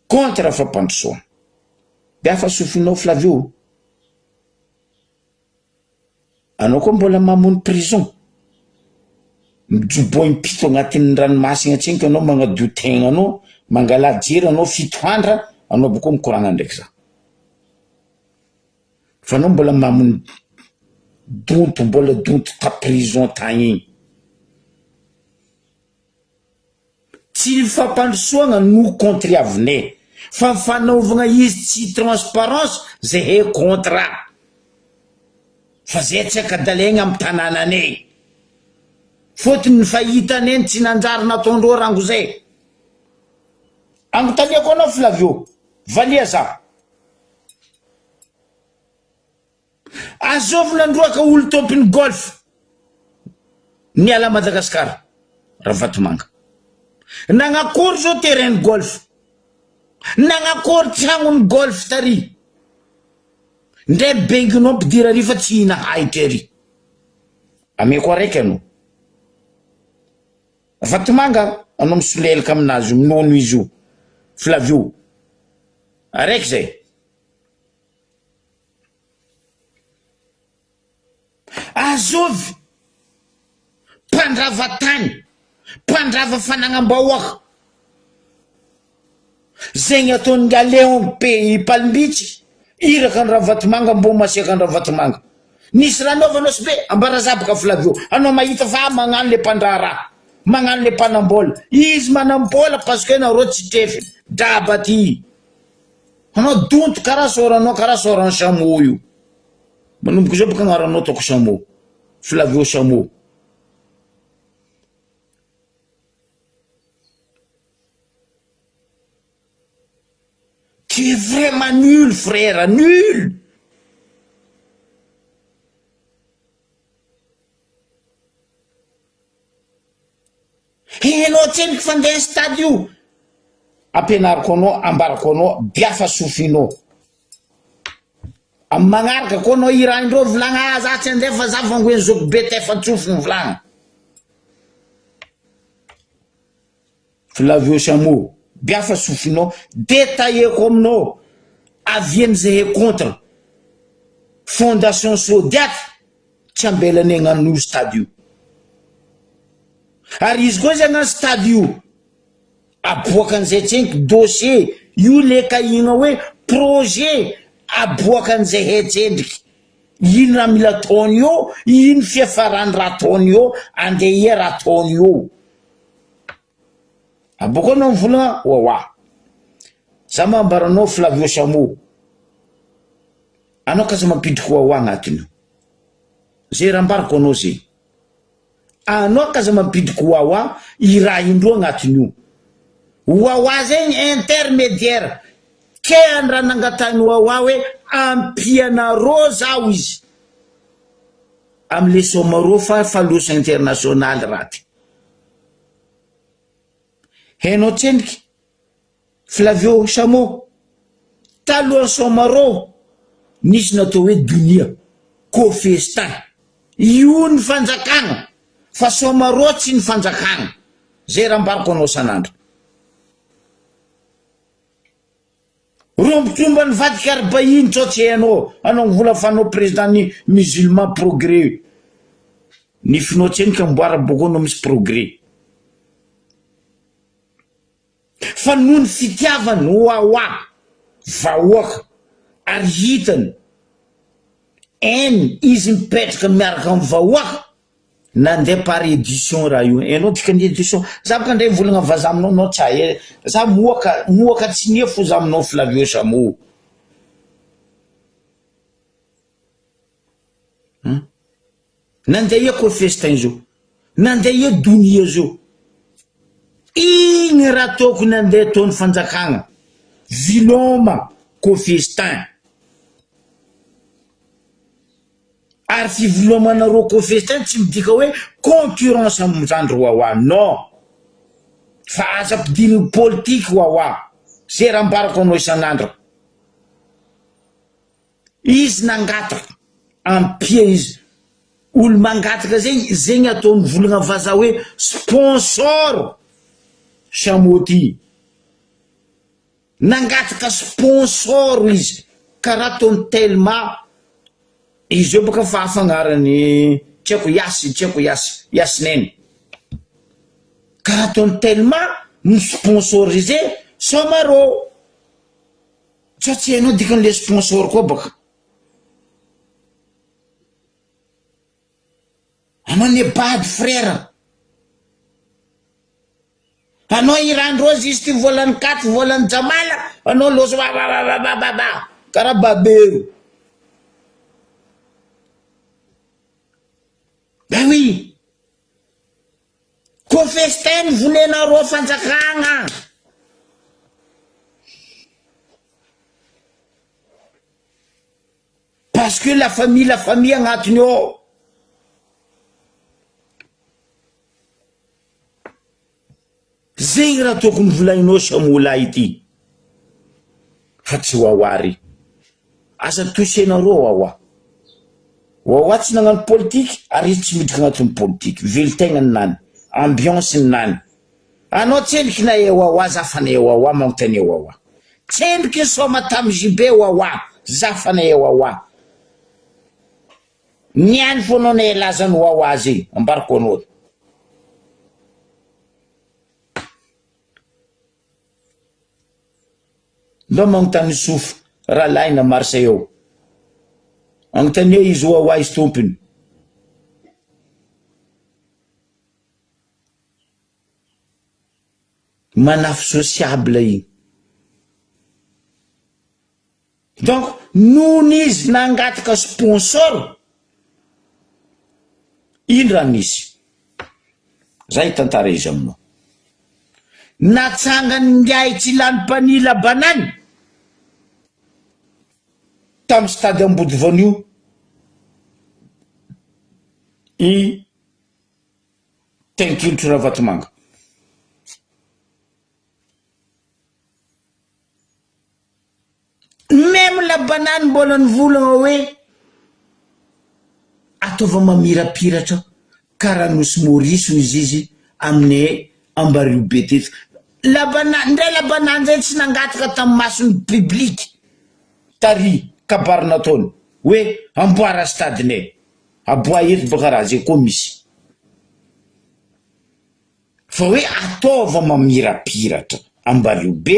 contre fampandrosoagna Biafa sofinao Flavio. Anao koa mbola mamono prison. Mijoboy mipito agnatin'ny ranomasina tsenky anao magnadio tegna anao, mangala jery anao 700, anao boka mikoragna ndraiky za. Fa anao mbola mamono donto, mbola donto ta prison tagny igny. Tsy fampandrosoagna no contre avenay. Fa fanaovagna izy tsy transparence zay he contrat. Fa zay tsy akadalegna amy tanànanay. Fotony fahitanay tsy nanjary nataondreo rango zay. Angotaliako anao Flavio, valia za. Azovina androaka olo tompiny golf. Niala Madagasikara, Ravatomanga. Nagnakory zao terrain golf. Nagnakory tragnony golf tary. Ndray benginao mpidira ry fa tsy hina haitra ry. Ameko araiky anao. Ravatomanga, anao misolelaka aminazy, minono izy io. Flavio. Araiky zay. Azovy. Mpandrava tany. Mpandrava fanagnam-bahoaka. Zegny ataony Léon P Palimbicy. Iraka ny Ravatomanga mbo masiaka ny Ravatomanga. Nisy raha anaovanao sy be ambarazabaka Flavio. Anao mahita fa magnano le mpandrara. Magnano le mpanambola. Izy manambola parce que nareo tsy trefy. Draba ty. Anao donto karaha soranao karaha soran'ny chameau io. Manomboka zao baka agnaranao toko chameau. Flavio chameau. Tu es vraiment nul, frère, nul. Et anao tsenika fandeha stade io. Ampianariko anao, ambarako anao, biafa sofinao. Amy magnaraka koa anao irahandreo volagna za tsy andeha fa za vangoeny zoko be tefa tsofiny volagna. Flavio chameau. Biafa sofinao, détailleko aminao, avienne zay contre fondation Sodiaty tsy ambelany agnano stade io. Ary izy koa zay agnano stade io, aboakan'izay tsenky dossier, io le kahigna hoe projet aboakan'izay hetsendriky. Ino raha mila ataony io, ino fiafarany raha ataony io, andeha raha ataony io. Aboko anao mivolagna wawa. Za mambaranao Flavio chameau. Anao kaza mampidiko wawa agnatiny. Zay raha ambarako anao zay. Anao kaza mampidiko wawa i raha indro agnatiny io. Wawa zegny intermédiaire. Ke raha nangatany wawa hoe ampianareo zao izy. Amle somaro fa falosy international raty. Hainao tsendriky Flavio chameau. Taloha somaro nisy natao hoe Dunia Cofestin. Io ny fanjakagna. Fa somaro tsy ny fanjakagna. Zay raha ambarako anao sanandro. Rombotromba ny vadika arbainy tsao tsy hainao. Anao mivola fa anao président ny musulman progrès. Ny finao tsendriky amboara boko anao misy progrès. Fa noho ny fitiavany wawa vahoaka ary hitany izy mipetraka miaraka amin'ny vahoaka nandeha par édition raha io. Enao dikany édition za baka ndray volagna vaza aminao nao tsahy. Za moaka tsy nia fo za aminao Flavio chameau. Nandeha ia Cofestin zao. Nandeha ia Dunia zao. Igny raha toko nandeha taony fanjakagna. Viloma Cofestin. Ary fivilomanareo Cofestin tsy midika hoe concurrence am'zandro wawa. Non. Fa aza pidiny politique wawa. Zay raha ambarako anao isanandro. Izy nangataka. Ampia izy. Olo mangataka zegny ataony volagna vaza hoe sponsor. Chameau ty. Nangataka sponsor izy. karaha taony Telma izy eo baka fahafagnarany tseko Yasineny karaha taony Telma misponsorisé Somaro tsy tsy hainao dikan'le sponsor koa baka anao ne bady frère anao irandrozy izy ty volany 4 volany Jamala anao loso karaha babero ben oui ko festin volenareo fanjakagna parce que la famille agnatiny ao zegny raha tokony volagninao samola ity fa tsy hoawary asa tosenareo wawa tsy nagnano politique ary tsy midika agnatin'ny politique velitegnany nany ambiance nany anao tsendriky na wawa zafana wawa magnontany wawa tsendriky soma tamy jibe wawa zafana wawa niany fonao na elazany wawa zay ambarako anao ndo magnontany sofa raha laina marsa eo agnontany eo izy wawa izy tompony manafo sociable igny donc noho izy nangataka sponsor indra nisy zay tantara izy aminao natsangany ngiay tsy lany panila banany tamy stade ambody vanio i tenkilotro Ravatomanga même la banane mbola nivolagna hoe ataova mamirapiratra karaha nosy Maurice izy amin'ny Ambarivo be teto la banane ndray la banane zay tsy nangataka tamy masony public tary kabarina taony hoe amboara stadinay aboa eto baka raha zay koa misy fa hoe ataova mamirapiratra Ambarivo be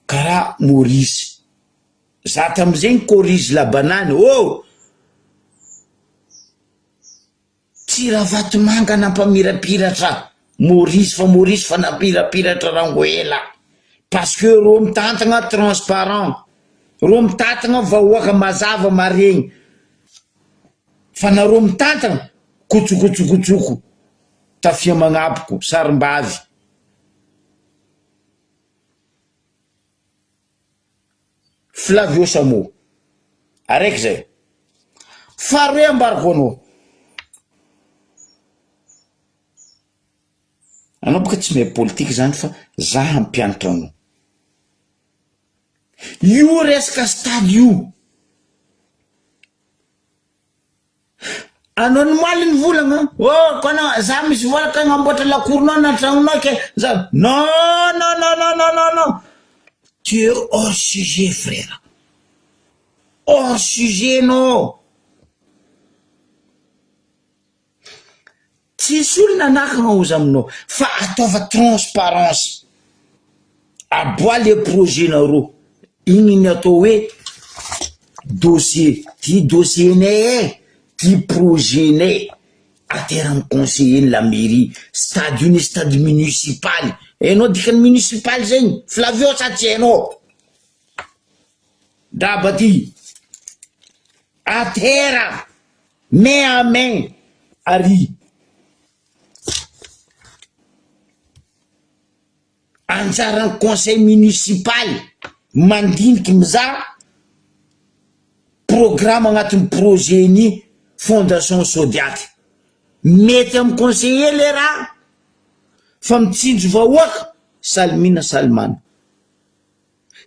karaha Maurice za tamizegny corrige la banane tsy Ravatomanga nampamirapiratra Maurice fa nampirapiratra Rangoela parce que ro mitantagna transparent ro mitantagna vahoaka mazava maregny fa nareo mitantagna kotsokotsokotsoko tafia magnapoko sarim-bavy Flavio Samo araiky zay faroe ambarako anao baka tsy mahay politique zany fa za hampianatra anao io resaka stade io anao ny maliny volagna kana za misy vola ka ngamboatra lakoronao na tragnonao ke za non tu es hors sujet frère hors sujet non tsisy olona nakagna ozy aminao fa ataova transparence aboa le projet nareo igny ny atao hoe dossier ty dossier nay ty projet nay ateramy conseiller la mairie stade uni stade municipal enao dikany municipal zegny Flavio satsy enao draba ty atera main à main ary anjarany conseil municipal mandiniky miza programme agnatin'ny projet ni fondation Sodiaty mety amy conseiller le raha fa mitsinjo vahoaka Salmina Salmana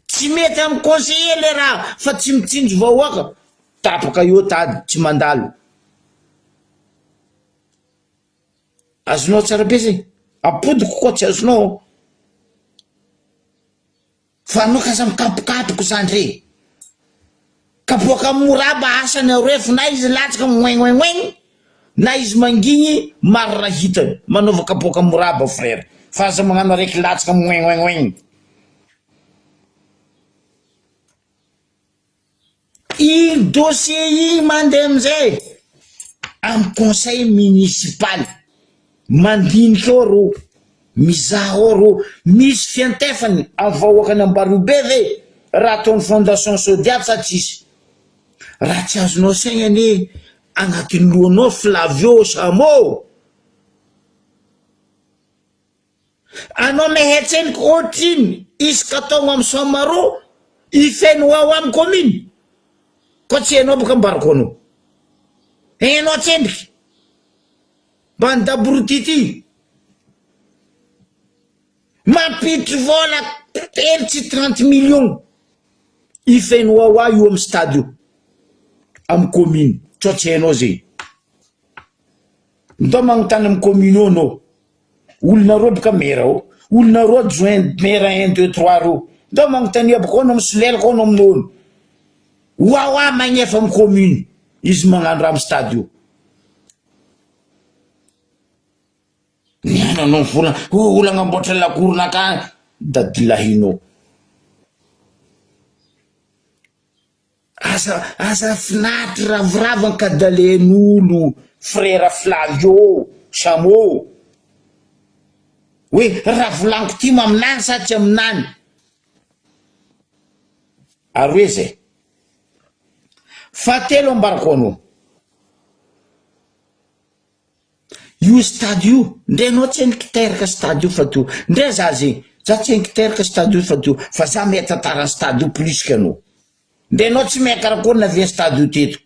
tsy mety amy conseiller le raha fa tsy mitsinjo vahoaka tapaka io tady tsy mandalo azonao tsara be zay apodiko koa tsy azonao fa anao kaza mikapokapoko zany re kapoaka moraba asany arefo na izy latsaka moegnoegnoegny na izy mangigny maro raha hitany manaova kapoaka moraba frère fa aza magnano araiky latsaka moegnoegnoegny i dossier i mandeha amizay am conseil municipal mandinika ao ro mizaha ao ro misy fiantefany amin'ny vahoakany Ambaribe ve raha ataon'ny fondation Sodiato sa tsisy raha tsy azonao saigny agnatin'ny lohanao Flavio Samo anao mehetseniky otriny isaka taogno amin'ny Somaro ifeny ao amin'ny commune ko tsy hainao boka ambarako anao hainao tsendiky mba nidaborotity mampitry vola elitsy 30 millions ifeny ao io amin'ny stade io amin'ny commune tso tsy hainao zay ndao magnotany amin'ny commune ao anao olona roa boka maire ao olona roa adjoint maire 1 2 3 ro ndao magnotany aboko anao misolelako anao amin'olo wawa magnefa amin'ny commune izy magnano raha amin'ny stade io niananao vola olagna amboatra lakorona ka dadilahinao asa finatry ravorava ka dalen'olo frère Flavio Samo hoe raha volaniko ty aminany sa tsy aminany aroe zay fatelo ambarako anao io stade io ndre anao tsy hainiky teraka stade io fa to ndre za zay za tsy hainiky teraka stade io fa to fa za mehy tantarany stade io plus que anao ndre anao tsy mehy karakory navia stade io teto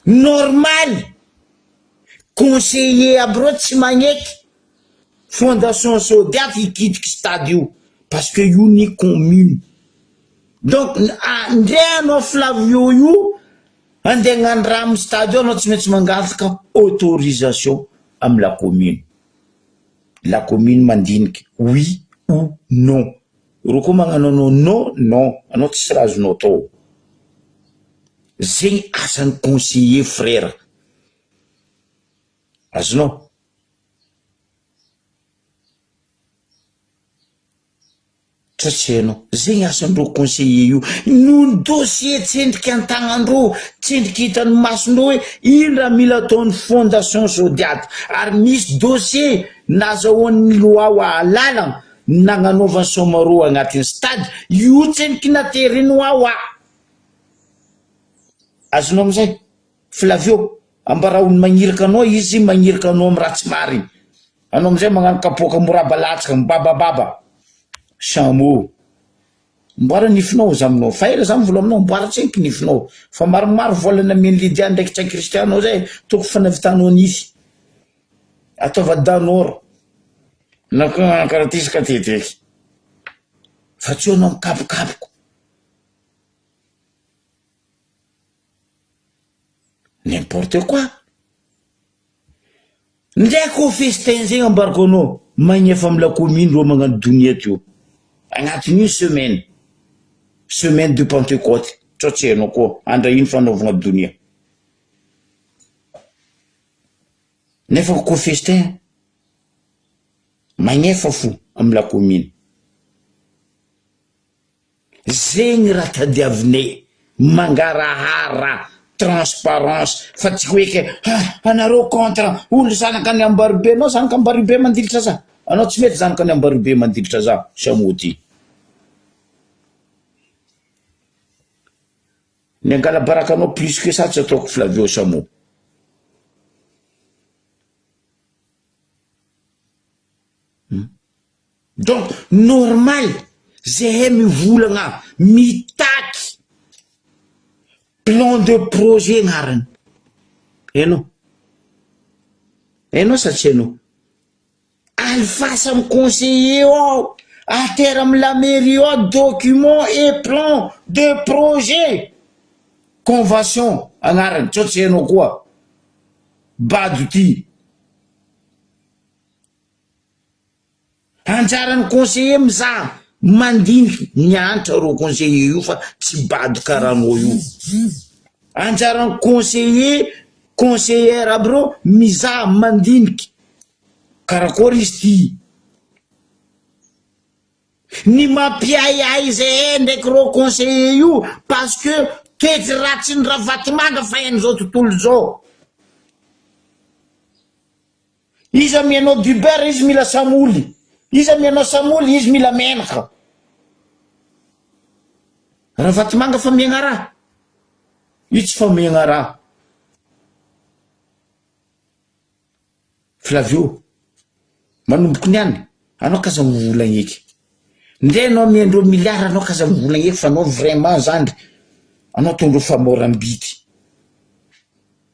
normal conseiller aby reo tsy magneky fondation Sodiato ikitiky stade io parce que io ni commune donc ndre anao Flavio io andeha hagnano raha amin'ny stade io anao tsy maintsy mangataka autorisation amy la commune mandiniky oui ou non ro koa magnano anao non anao tsy raha azonao tao zegny asan'ny conseiller frère azonao tsy hainao zegny asandreo conseiller io noho dossier tsendriky antagnandreo tsendriky hitany masondreo hoe ino raha mila ataon'ny fondation Sodiato ary misy dossier nazahoan'ny loi lalana nagnanaovan'ny Somaro agnatin'ny stade io tsendriky nateriny azonao amizay Flavio ambara olo magniraka anao izy magniraka anao amy raha tsy mariny anao amizay magnano kapoaka moraba latsaka mibabababa Samo mboara nifinao za aminao fa ela za mivola aminao mboara tsenky nifinao fa maromaro volana amian'ny Lydia ndraiky tsy Kristiano zay toko fanavitanao nify ataova danoro na karatisaka teteky fa tsy anao mikapokapoko n'importe quoi ndraiky ho festin zegny ambarako anao magnefa amy la commune ro magnano donia teo agnatin'une semaine de Pentecôte tso tsy hainao koa andra ino fanaovagna donia nefa ko festin magnefa fo amy la commune zegny raha tadiavinay mangarahara transparence fa tsy hoeke anareo contre olo zanaka any Ambaribe anao zanaka Ambaribe mandilitra za anao tsy mety zanaka any Ambaribe mandilitra za Samoty ny angala baraka anao plus que ça tsy ataoko Flavio Samo donc normal zahay mivolagna mitaky plan de projet gnarany hainao sa tsy hainao alfasa amy conseiller ao atera amy la mairie ao document et plan de projet convention agnarany tso tsy hainao koa bado ty anjarany conseiller mizaha mandiniky mianatra ro conseiller io fa tsy bady karahanao io. Anjaran'ny conseillère aby reo mizaha mandiniky karakory izy ty. Ny mampiayay zay ndraiky ro conseiller io parce que toetry ratsy ny Ravatomanga fa hain'izao tontolo zao. Iza mianao du beurre izy mila samoly, iza mianao samoly izy mila menaka. Ravatomanga fa miagna raha, io tsy fa miagna raha. Flavio, manomboky niany, anao kaza mivolagna eky. Ndre anao miandro miliara, anao kaza mivolagna eky fa anao vraiment zandry, anao tondro famoram-bity.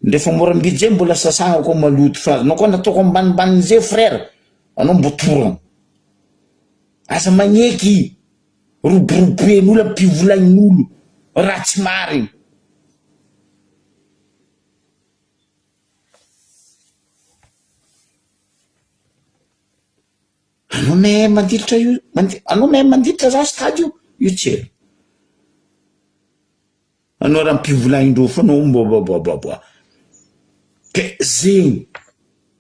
Ndre famoram-bity zay mbola sasagna koa maloto fa anao koa nataoko ambanimbany zay frère, anao mbo toragna. Asa magneky roubrouben'olo ampivolagnin'olo ratsy marigny. Anao mahay mandilitra io, anao mahay mandilitra za stade io tsy. Anao raha ampivolagnin-dreo fa anao mboboboboboa. Ke zegny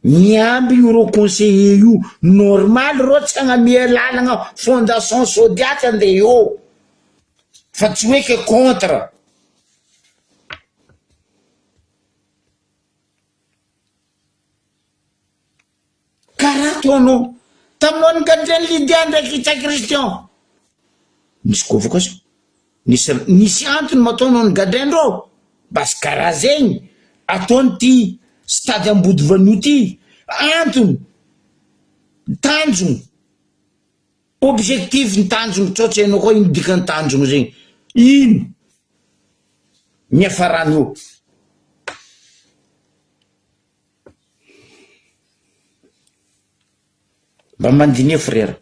miamby io conseiller io normal ro tsy agnamia lalagna fondation Sodiaty andeha eo fa tsy hoe ke contre. Karaha to anao taminao ny gadreny Lydia ndraiky Ita Christian nisy convocation, nisy antony mataonao ny gadrendreo basy karaha zegny ataony ty stade Ambody Vanio ty antony tanjony objectif ny tanjony tsotra ianao koa ino dikany tanjony zegny ino miafarany io. Mba mandinia frère,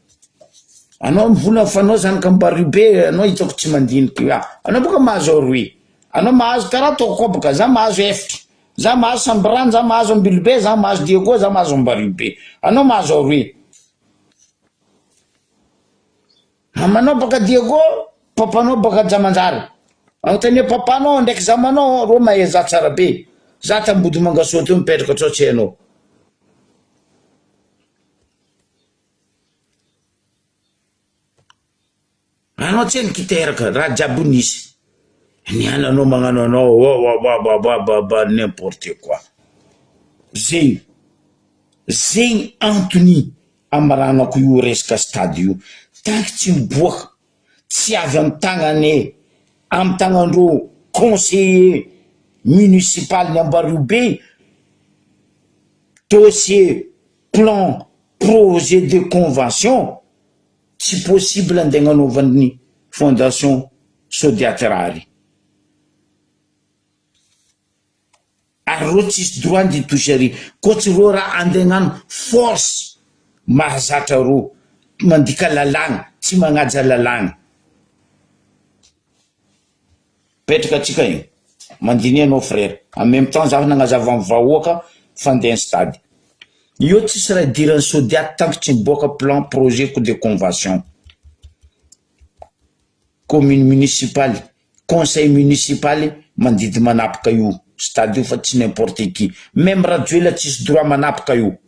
anao mivola fa anao zany kambary be anao hitako tsy mandiniky. Anao boka mahazo aroe, anao mahazo karaha toko koa boka za mahazo efitra, za mahazo Sambrano, za mahazo Ambilobe, za mahazo Diego, za mahazo Ambaribe. Anao mahazo aroe. Mamanao baka Diego, papanao baka Jamanjary. Anontania papanao ndraiky zamanao ro mahay za tsara be. Za tambody mangasoa teo mipetraka tsotra ianao. Anao tsy nikiteraka raha jiaby nisy. Niananao magnano anao n'importe quoi. Zegny Anthony amaranako io resaka stade io. Tanky tsy miboaka, tsy avy amin'ny tagnane, amin'ny tagnandreo conseiller municipal ny Ambaribe, dossier, plan, projet de convention, tsy possible andeha gnanaovan'ny fondation Sodiaty rary. Ary ro tsisy droit ndi touchery, koatsy ro raha andeha gnano force mahazatra ro mandika lalagna, tsy magnaja lalagna. Petraka atsika io, mandini anao frère, en même temps za nagnazava amin'ny vahoaka fandeha stade. Io tsisy raha idiran'ny Sodiaty tanky tsy miboaka plan projet de convention. Commune municipale, conseil municipal mandidy manapaka io stade io fa tsy n'importe qui. Même Radjoela tsisy droit manapaka io.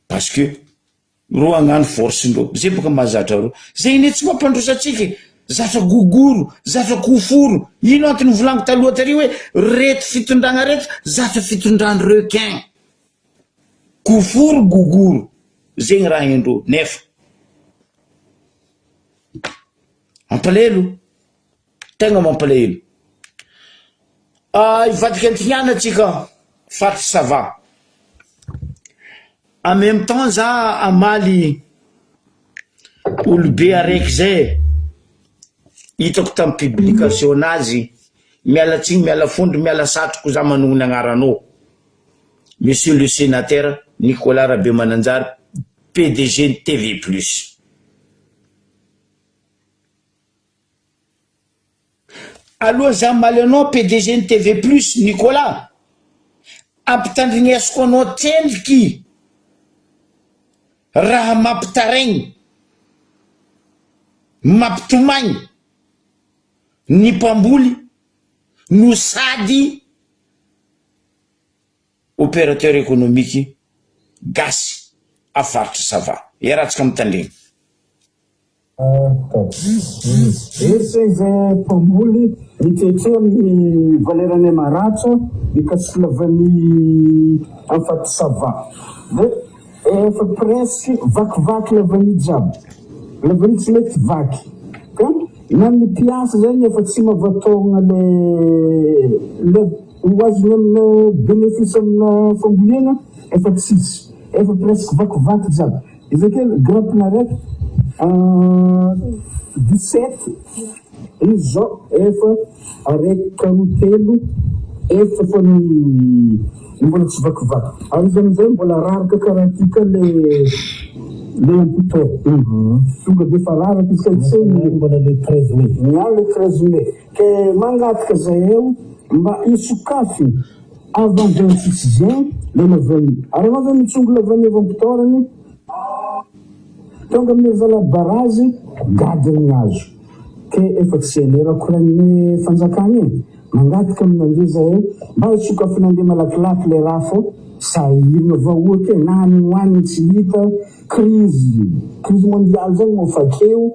Parce que ro agnano force ndreo, zay boka mahazatra ro. Zay ne tsy mampandrosatsika, zatra gogoro, zatra koforo. Ino antony volaniko taloha tary hoe reto fitondragna reto, zatra fitondrany requin. Koforo gogoro, zegny raha endreo nefa. Mampalahelo, tegna mampalahelo. Ivadika antignana atsika, fatry sava. En même temps za amaly olobe araiky zay hitako tamin'ny publication azy, miala tsiny, miala fondro, miala satroko za manogny agnaranao. Monsieur le sénateur Nicolas Rabe Mananjary, PDG TV+. Aloha za maly anao PDG TV+, Nicolas. ampitandrinesiko anao tendriky raha mampitaraigny mampitomagny ny mpamboly no sady opérateur économique gasy afaritra sava iarahantsika mitandregny Esse zay mpamboly miketre amin'ny valerany maratra mikasilavany afaty sava de efa presque vakivaky lavany jiaby lavany tsy mety vaky ka na ny piasy zany efa tsy mavatogna le oazony amina bénéfice amina famboliana efa tsisy efa presque vakivaky jiaby izake grappina raiky 17 izy zao efa araiky karotelo efa fa ny mbola tsy vakivaky ary izy amizay mbola raraka karaha ty ka le impouteur tonga de fa raraka izy ka itseny mbola le 13 mai miala le 13 mai ke mangataka zay eo mba isokafy avant 26 juin le lavany ary anao zany mitsongo lavany avy ampitorany tonga amin'ny vala barazy gadiny azo ke efa tsy elera koran'ny fanjakany mangataka amin'andre zay mba isokafy nandeha malakilaky le raha fô sahirina vahoaka na hoaniny tsy hita crise mondiale zany mofakeo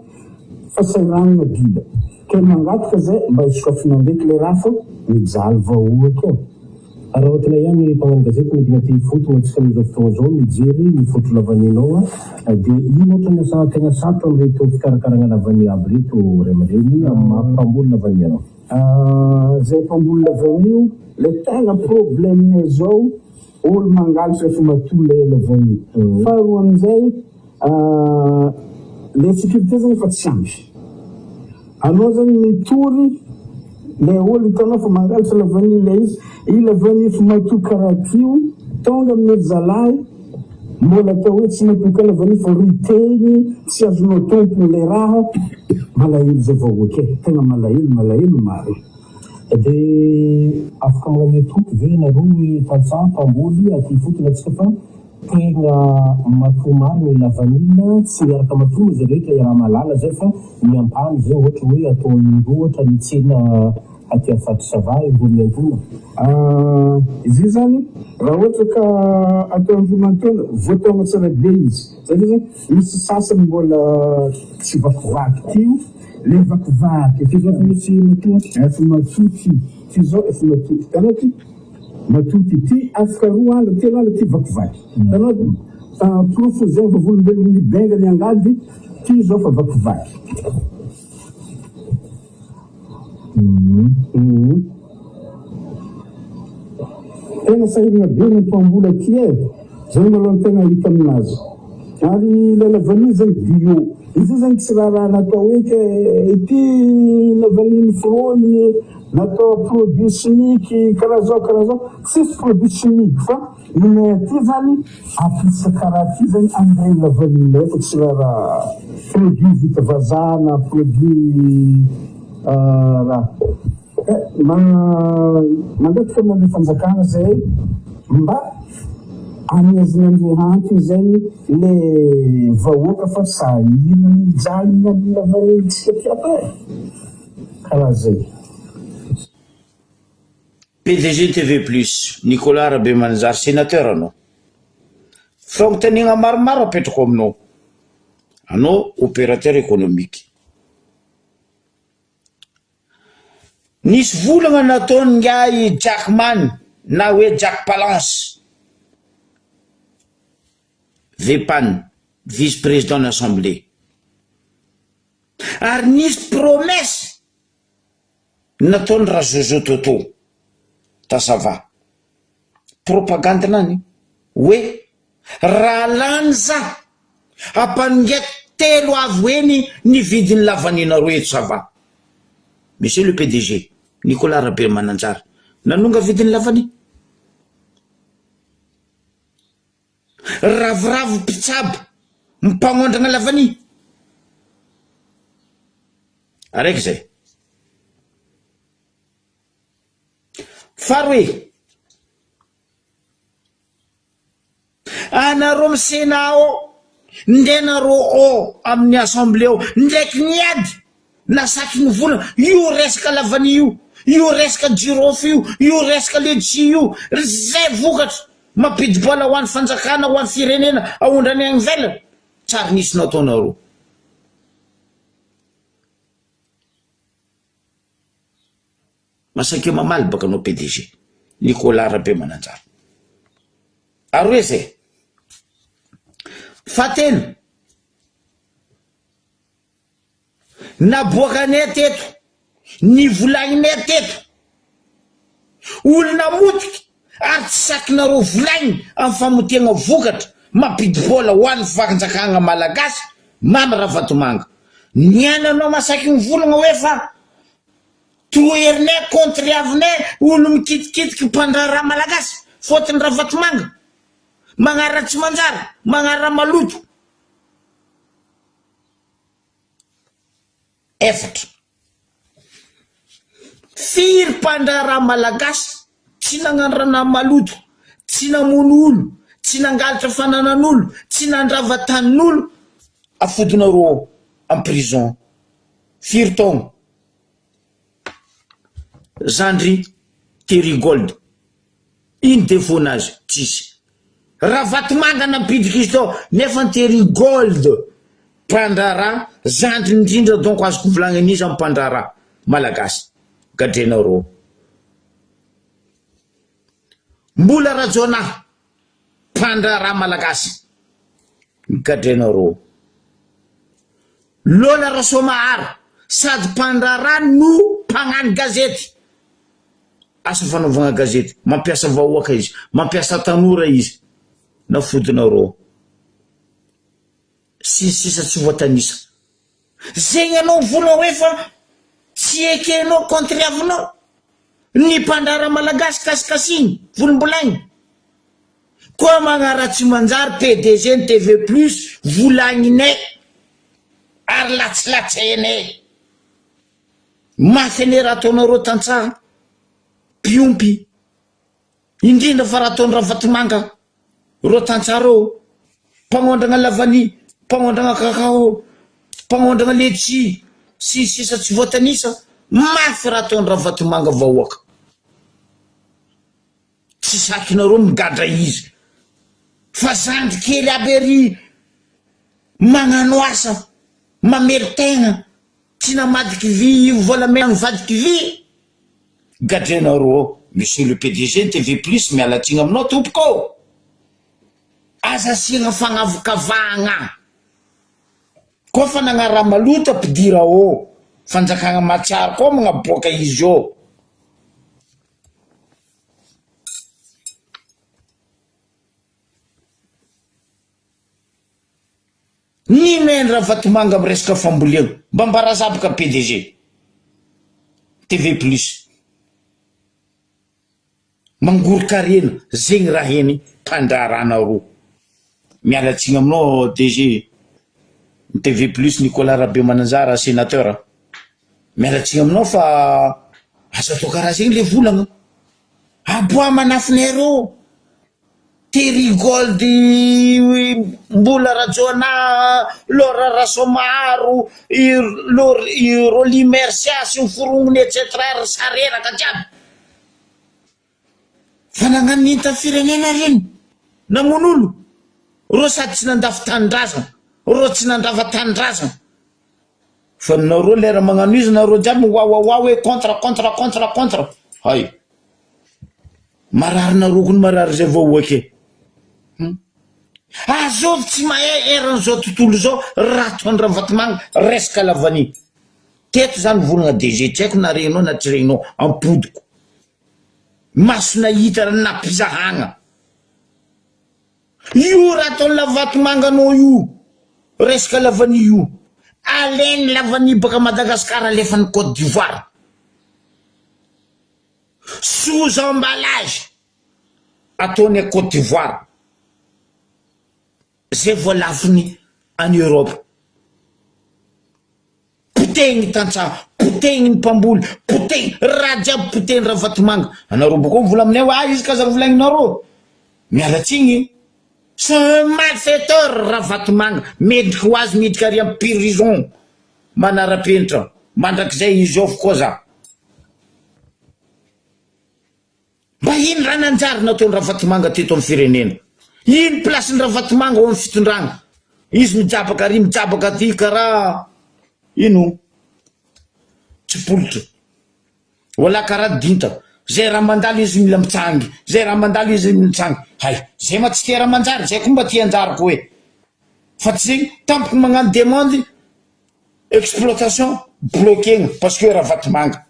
fa sairanina bila ke mangataka zay mba isokafy nandeky le raha fô mijaly vahoaka raha ohatana ihany mpagnano gazety mety maty fotona atsika amizao fotoagna zao mijery ny foto lavaninao de ino ohatrany asa tegna sato amreto fikarakarana lavany aby reto remareny mampamboly lavany anao zay mpamboly lavanio le tegna problème zao olo mangalitra efa mato le lavany faharoa amizay le sécurité zany efa tsy ampy anao zany mitory le olo hitanao fa mangalitra lavany le izy i lavany efa mato karaha tio tonga amin'ny zalahy mbola atao hoe tsy matoka lavany fa riteny tsy azonao tompony le raha malahelo zay vahoaka tegna malahelo maro de afaka magname toky ve nareo tantsaha mpamboly aty fotona atsika fa tegna matomary ny lavanina tsy miaraka matoma izy rehetra raha malala zay fa miampany zay ohatra hoe atao indro ohatra mitsena aty afaty sava ambony antona izy zany raha ohatra ka atao andromantona voataogna tsara be izy satria zany misy sasany mbola tsy vakivaky tio le vakivaky ty zao fa misy matoa efa matoty ty zao efa matoty tanao ty matoty ty afaka roa andro telo andro ty vakivaky tanao profo zay fa volombelogny benga ny angady ty zao fa vakivaky tegna sahirina be ny mpamboly aty zay maloha tegna hita aminazy ary le lavany zany bio izy zany tsy raha natao hoe ke ity lavaniny frony natao produit chimique karaha zao tsisy produit chimique fa iny aty zany apisa karaha ty zany amire lavanina fa tsy raha produit vita vazaha na produit raha mangataka amin'ny fanjakana zay mba aneziny androhanty zay le vahoaka fa sahirina mijaly amin'ny lavany tsika tiapa karaha zay PDG TV Plus Nicolas Rabemanzary sénateur anao fagnotaniana maromaro apetrako aminao anao opérateur économique nisy volagna nataony ngai Jackman na hoe Jack Palance Vepan vice-président de l'Assemblée ary nisy promesse nataony raha Jojo Toto tasava propagande nany hoe raha lany za ampaningaky telo avy eny ny vidiny lavanina roa eto sava monsieur le PDG Nicolas Rabemanzary nanonga vidiny lavany ravoravo pitsabo mimpagnondrana lavany araiky zay faroe anareo amin'ny Sénat ao ndenareo ao amin'ny assemblée ao ndraiky niady nasaky ny vola io resaka lavany io resaka jirofo io resaka letchi io zay vokatra mampidi-bola ho an'ny fanjakana ho an'ny firenena aondrany agny velana tsary nisy nataonareo masake mamaly baka anao PDG Nicolas Rabemananjara aroe zay fatelo naboakanay teto nivolagninay teto olona motiky ary tsy sakinareo volagny amin'ny famotiagna vokatra mampidi-bola ho an'ny fanjakagna malagasy mamy Ravatomanga niananao masaky mivolagna hoe fa toherinay contre avinay olo mikitikitiky mpandrara malagasy fotony Ravatomanga magnara tsy manjara magnara maloto efatra firy mpandrara malagasy tsy nagnandrana maloto tsy namono olo tsy nangalatra fananan'olo tsy nandrava tanin'olo afodinareo en prison firy taogno Zandry Terigold ino defonazy tsisy Ravatomanga napidiky izy tao nefa Terigold mpandrara Zandry indrindra donc azoko volagny izy amin'ny mpandrara malagasy gadrenareo mbola rajona mpandrara malagasy gadrenareo Lola Rasomaharo sady mpandrara no mpagnano gazety asa fanaovagna gazety mampiasa vahoaka izy mampiasa tanora izy nafodinareo sisa tsy voatanisa zegny anao vola hoe fa tsy ekenao contre avinao ny mpandrara malagasy kasikasiny volombolagny koa magnaratsy manjary PDG ny TV Plus volagninay ary latsilatsainay mafy raha ataonareo tantsaha piompy indrindra fa raha ataony Ravatomanga ro tantsareo mpagnondragna lavany mpagnondragna kakao mpagnondragna letchi sisa tsy voatanisa mafy raha ataony Ravatomanga vahoaka tsy sakinareo migadra izy fa Zandry kely aby ary magnano asa mamelo tegna tsy namadiky vy vola megna mivadiky vy gadrenareo monsieur le PDG TV Plus mialatsigna aminao tompoko aza asiagna fagnavokavagna koa fa nagnara malota mpidira ao fanjakagna matsiaro koa magnaboaka izy ao ny meny Ravatomanga amin'ny resaka fambolena mba mbarazabaka PDG TV Plus mangorokarena zegny raha heny mpandraranareo mialatsigna aminao DG TV Plus Nicolas Rabemananjara sénateur mialatsigna aminao fa asa atao karaha zegny le volagna aboa manafinareo Terigold mbola rajona Lola Rasomaharo Roli Mercia sy forongony etc sareraka jiaby fa nagnano ninta firenena reny namon'olo ro sady tsy nandafy tanindrazana ro tsy nandrava tanindrazana fa nareo lera magnano izy nareo jiaby wawawa hoe contre hay marary nareo koa marary zay vahoake azovy tsy mahay eran'izao tontolo zao raha toany Ravatomanga resaka lavany teto zany volagna DG tsy haiko na regnao na tsy regnao ampodiko masona hita napizahagna io raha ataony Ravatomanga anao io resaka lavany io alainy lavany baka Madagasikara alefany Côte d'Ivoire sous emballage ataony à Côte d'Ivoire zay voalafiny en Europe potegny tantsaha potegny ny mpamboly potegny raha jiaby potegny Ravatomanga anareo boka vola aminay hoe izy kaza volagninareo mialatsigny son malfaiteur raha vatomanga mendrika ho azy midika ary amy prison manara-penitra mandrakizay izy avokoa za mba ino raha nanjary nataony raha vatomanga teto amy firenena ino plasin'ny raha vatomanga ao amy fitondrana izy mijabaka ary mijabaka ty karaha ino tsy politra wala karaha dinta zay raha mandalo izy mila mitsangy zay raha mandalo izy mitsangy hay zay ma tsy tia raha manjary zay koa mba tia anjariko hoe fa tsy zegny tampoko magnano demande exploitation bloquegna parce que raha vatomanga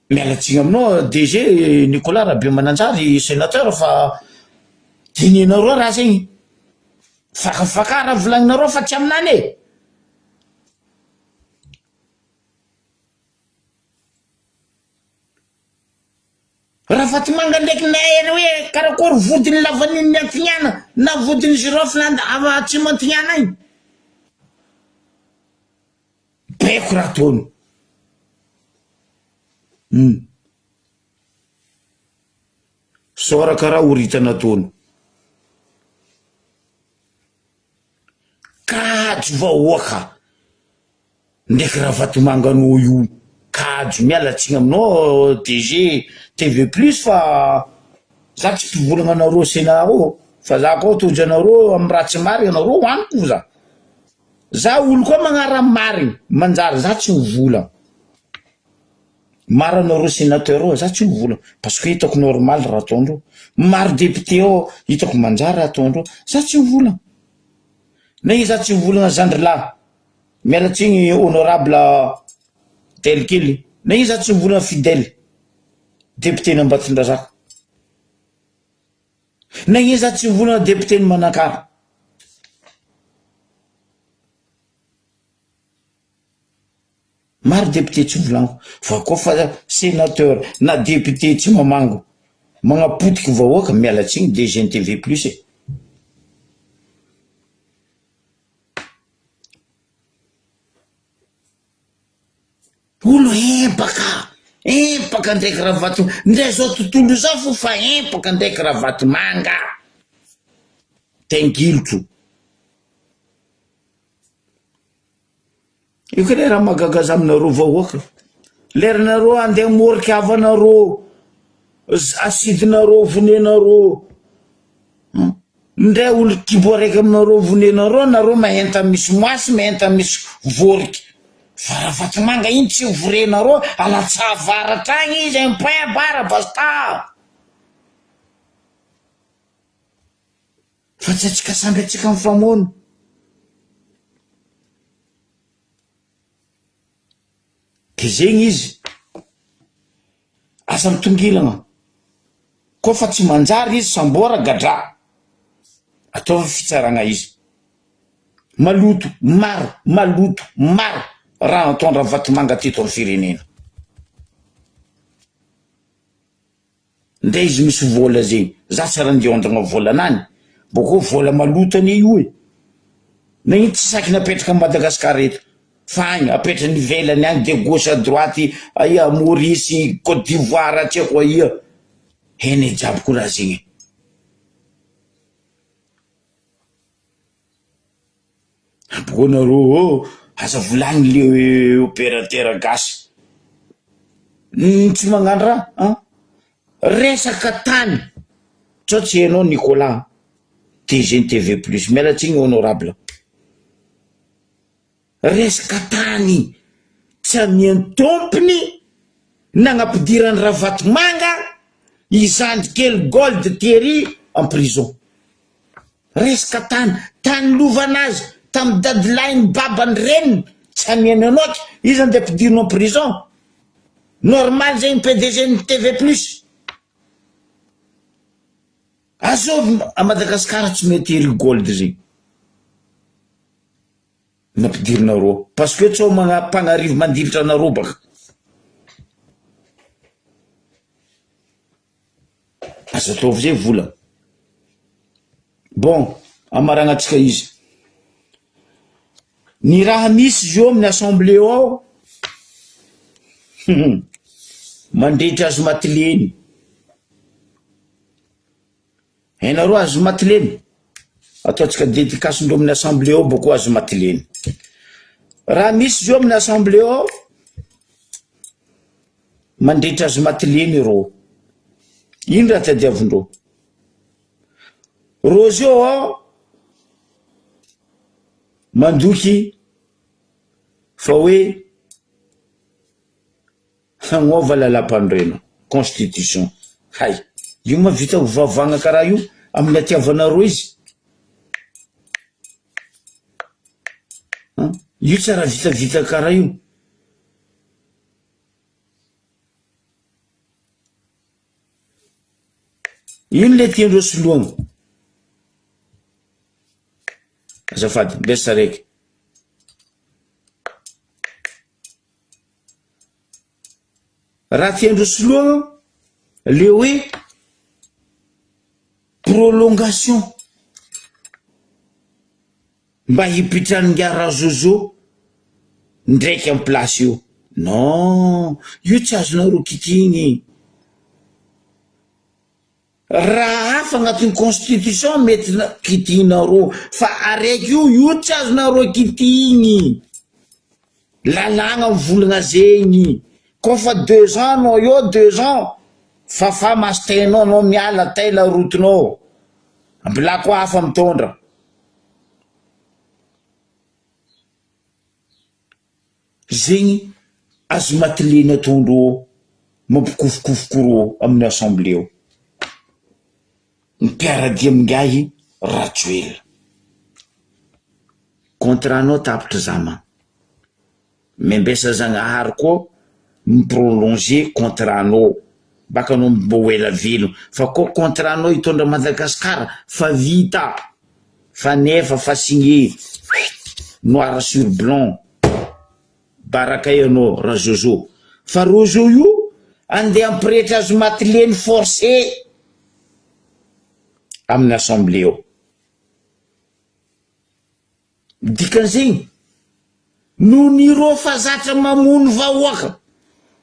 mialatsigny aminao DG Nicolas Rabe Mananjary sénateur fa dininareo raha zegny fakafaka raha volagninareo fa tsy aminany e raha vatomanga ndraiky nahery hoe karakory vodiny lavaniny antignana na vodiny girofle tsy mantignana igny beko raha tony sora karaha horitana tony kajo vahoaka ndraiky raha vatomanganao io kajo mialatsigny aminao DG TV plus fa za tsy mpivolagna anareo senaro fa za koa tondra anareo amy raha tsy marigny anareo hoaniko za olo koa magnara marigny manjary za tsy mivola maro anareo sénateur ao za tsy mivola parce que hitako normal raha ataondreo maro député ao hitako manjary raha ataondreo za tsy mivola na izy za tsy mivolagna zandrilahy mialatsigny honorable telkely na izy za tsy mivolagna fidèle député ny Ambatondrazaka na izy za tsy mivolagna député ny Manakara maro député tsy volagniko fa koa fa sénateur na député tsy mamango magnapotiky vahoaka mialatsigny DGNTV plus e olo empaka ndraiky raha vato ndray zao tontolo zao fo fa empaka ndraiky raha vatomanga tengilotro io ka le raha magagaza aminareo vahoaka leranareo andeha moriky avanareo asidinareo vonenareo ndray olo kibo araiky aminareo vonenareo nareo mahenta misy moasy mahenta misy voriky fa raha vatomanga iny tsy vorenareo alatsavaratra agny izy impay bara basta fa tsy atsika samby atsika mifamono ke zegny izy asa mitongilagna koa fa tsy manjary izy sambora gadra ataovy fitsaragna izy maloto maro raha ataondra vatomanga teto amy firenena ndray izy misy vola zegny za tsy raha andeondragna vola anany boko vola malotany io e na iny tsy saky napetraka Madagasikara eto fa agny apetra ny velany agny de gauche à droite aia Maurice Côte d'Ivoire atsiako aia ene jiaby ko raha zegny boko nareo aza volagny le opérateur gasy tsy magnano raha resaka tany tsao tsy hainao Nicolas DGNTV plus mialatsigny honorable resaka tany tsy amiany tompony nagnapidirany raha vatomanga izandrikely Gold Thierry en prison resaka tany lovanazy tamy deadline babany reniny tsy amiany anoky izy andeha ampidiriny en prison normal zegny PDG ny TV plus azô a Madagasikara tsy mety ery Gold zegny nampidirinareo parce que tsao mpagnarivo mandilitra anareo baka aza ataovy zay vola bon amaragnatsika izy ny raha misy zio amin'ny assemblée ao mandrehitra azy matileny hainareo azo matileny ataontsika dédicace-ndreo amin'ny assemblée ao boko azo matileny raha misy zio amin'ny assemblée ao mandritra azo matileny ireo ino raha tadiavindreo ro zio ao mandoky fa hoe hagnova lalam-pandrena constitution hay io ma vita hovavagna karaha io amin'ny atiavanareo izy io tsara vita karaha io ino le tiandreo soloagna azafady mbesa raiky raha tiandreo soloagna le hoe prolongation mba hipitraninga Jojo ndraiky amin'ny place io non io tsy azonareo kitihigny raha hafa agnatin'ny constitution mety kitihinareo fa araiky io tsy azonareo kitihigny lalagna mivolagna zegny kofa 2 ans no io 2 ans fa mastenao no miala taila rotonao ambila koa hafa mitondra zegny azo matileny ataondreo mampikofokofoko reo amin'ny assemblée ao mpiaradia mingahy Rajoel contrat-nao tapitra zama membesa Zagnahary koa miprolonger contrat-nao baka anao mba ho ela velogno fa koa contrat-nao hitondra Madagasikara fa vita fa nefa fa signé noir sur blanc baraka ianao raha Jojo fa Rojo io andeha ampirehitra azo matileny forcé amin'ny assemblée ao dikan'izegny no nireo fa zatra mamono vahoaka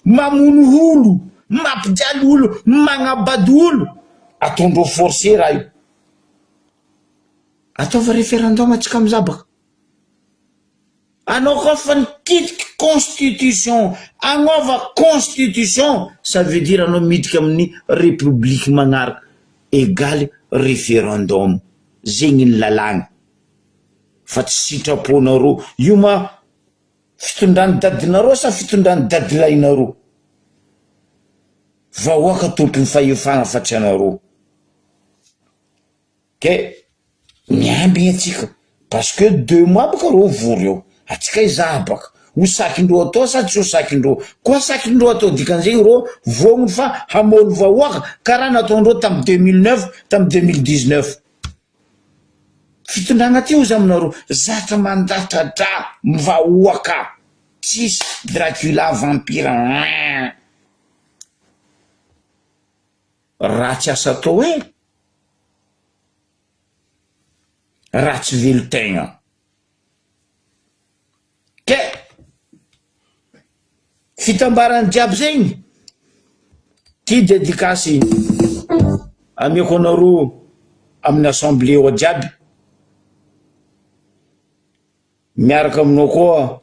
mamono olo mampijaly olo magnabady olo ataondreo forcé raha io ataova référendum atsika mizabaka anao koa fa nikitiky constitution agnova constitution ça veut dire anao midika amin'ny république magnaraka égale référendum zegny ny lalagna fa tsy sitraponareo io ma fitondrany dadinareo sa fitondrany dadilahinareo vahoaka tompony fahefagna fatrianareo ke miambigny atsika parce que 2 mois baka reo vory eo atsika izaha baka ho sakindreo atao sa tsy ho sakindreo koa sakindreo atao dikan'izegny reo vogny fa hamono vahoaka karaha nataondreo tamy 2009 tamy 2019 fitondragna ty ozy aminareo zatra mandatratra mivahoaka tsisy Dracula vampire ratsy asa atao ratsy velotegna ke fitambarany jiaby zegny ty dédicace amiako anareo amin'ny assemblée ao jiaby miaraka aminao koa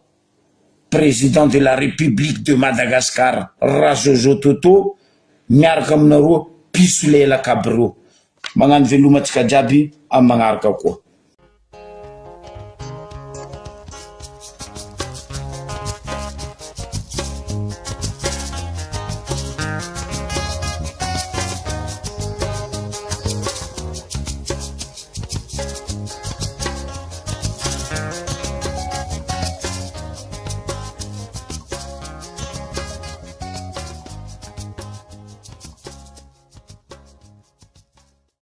président de la République de Madagascar raha Jojo Toto miaraka aminareo piso lela kaby reo magnano velomatsika jiaby amin'ny magnaraka koa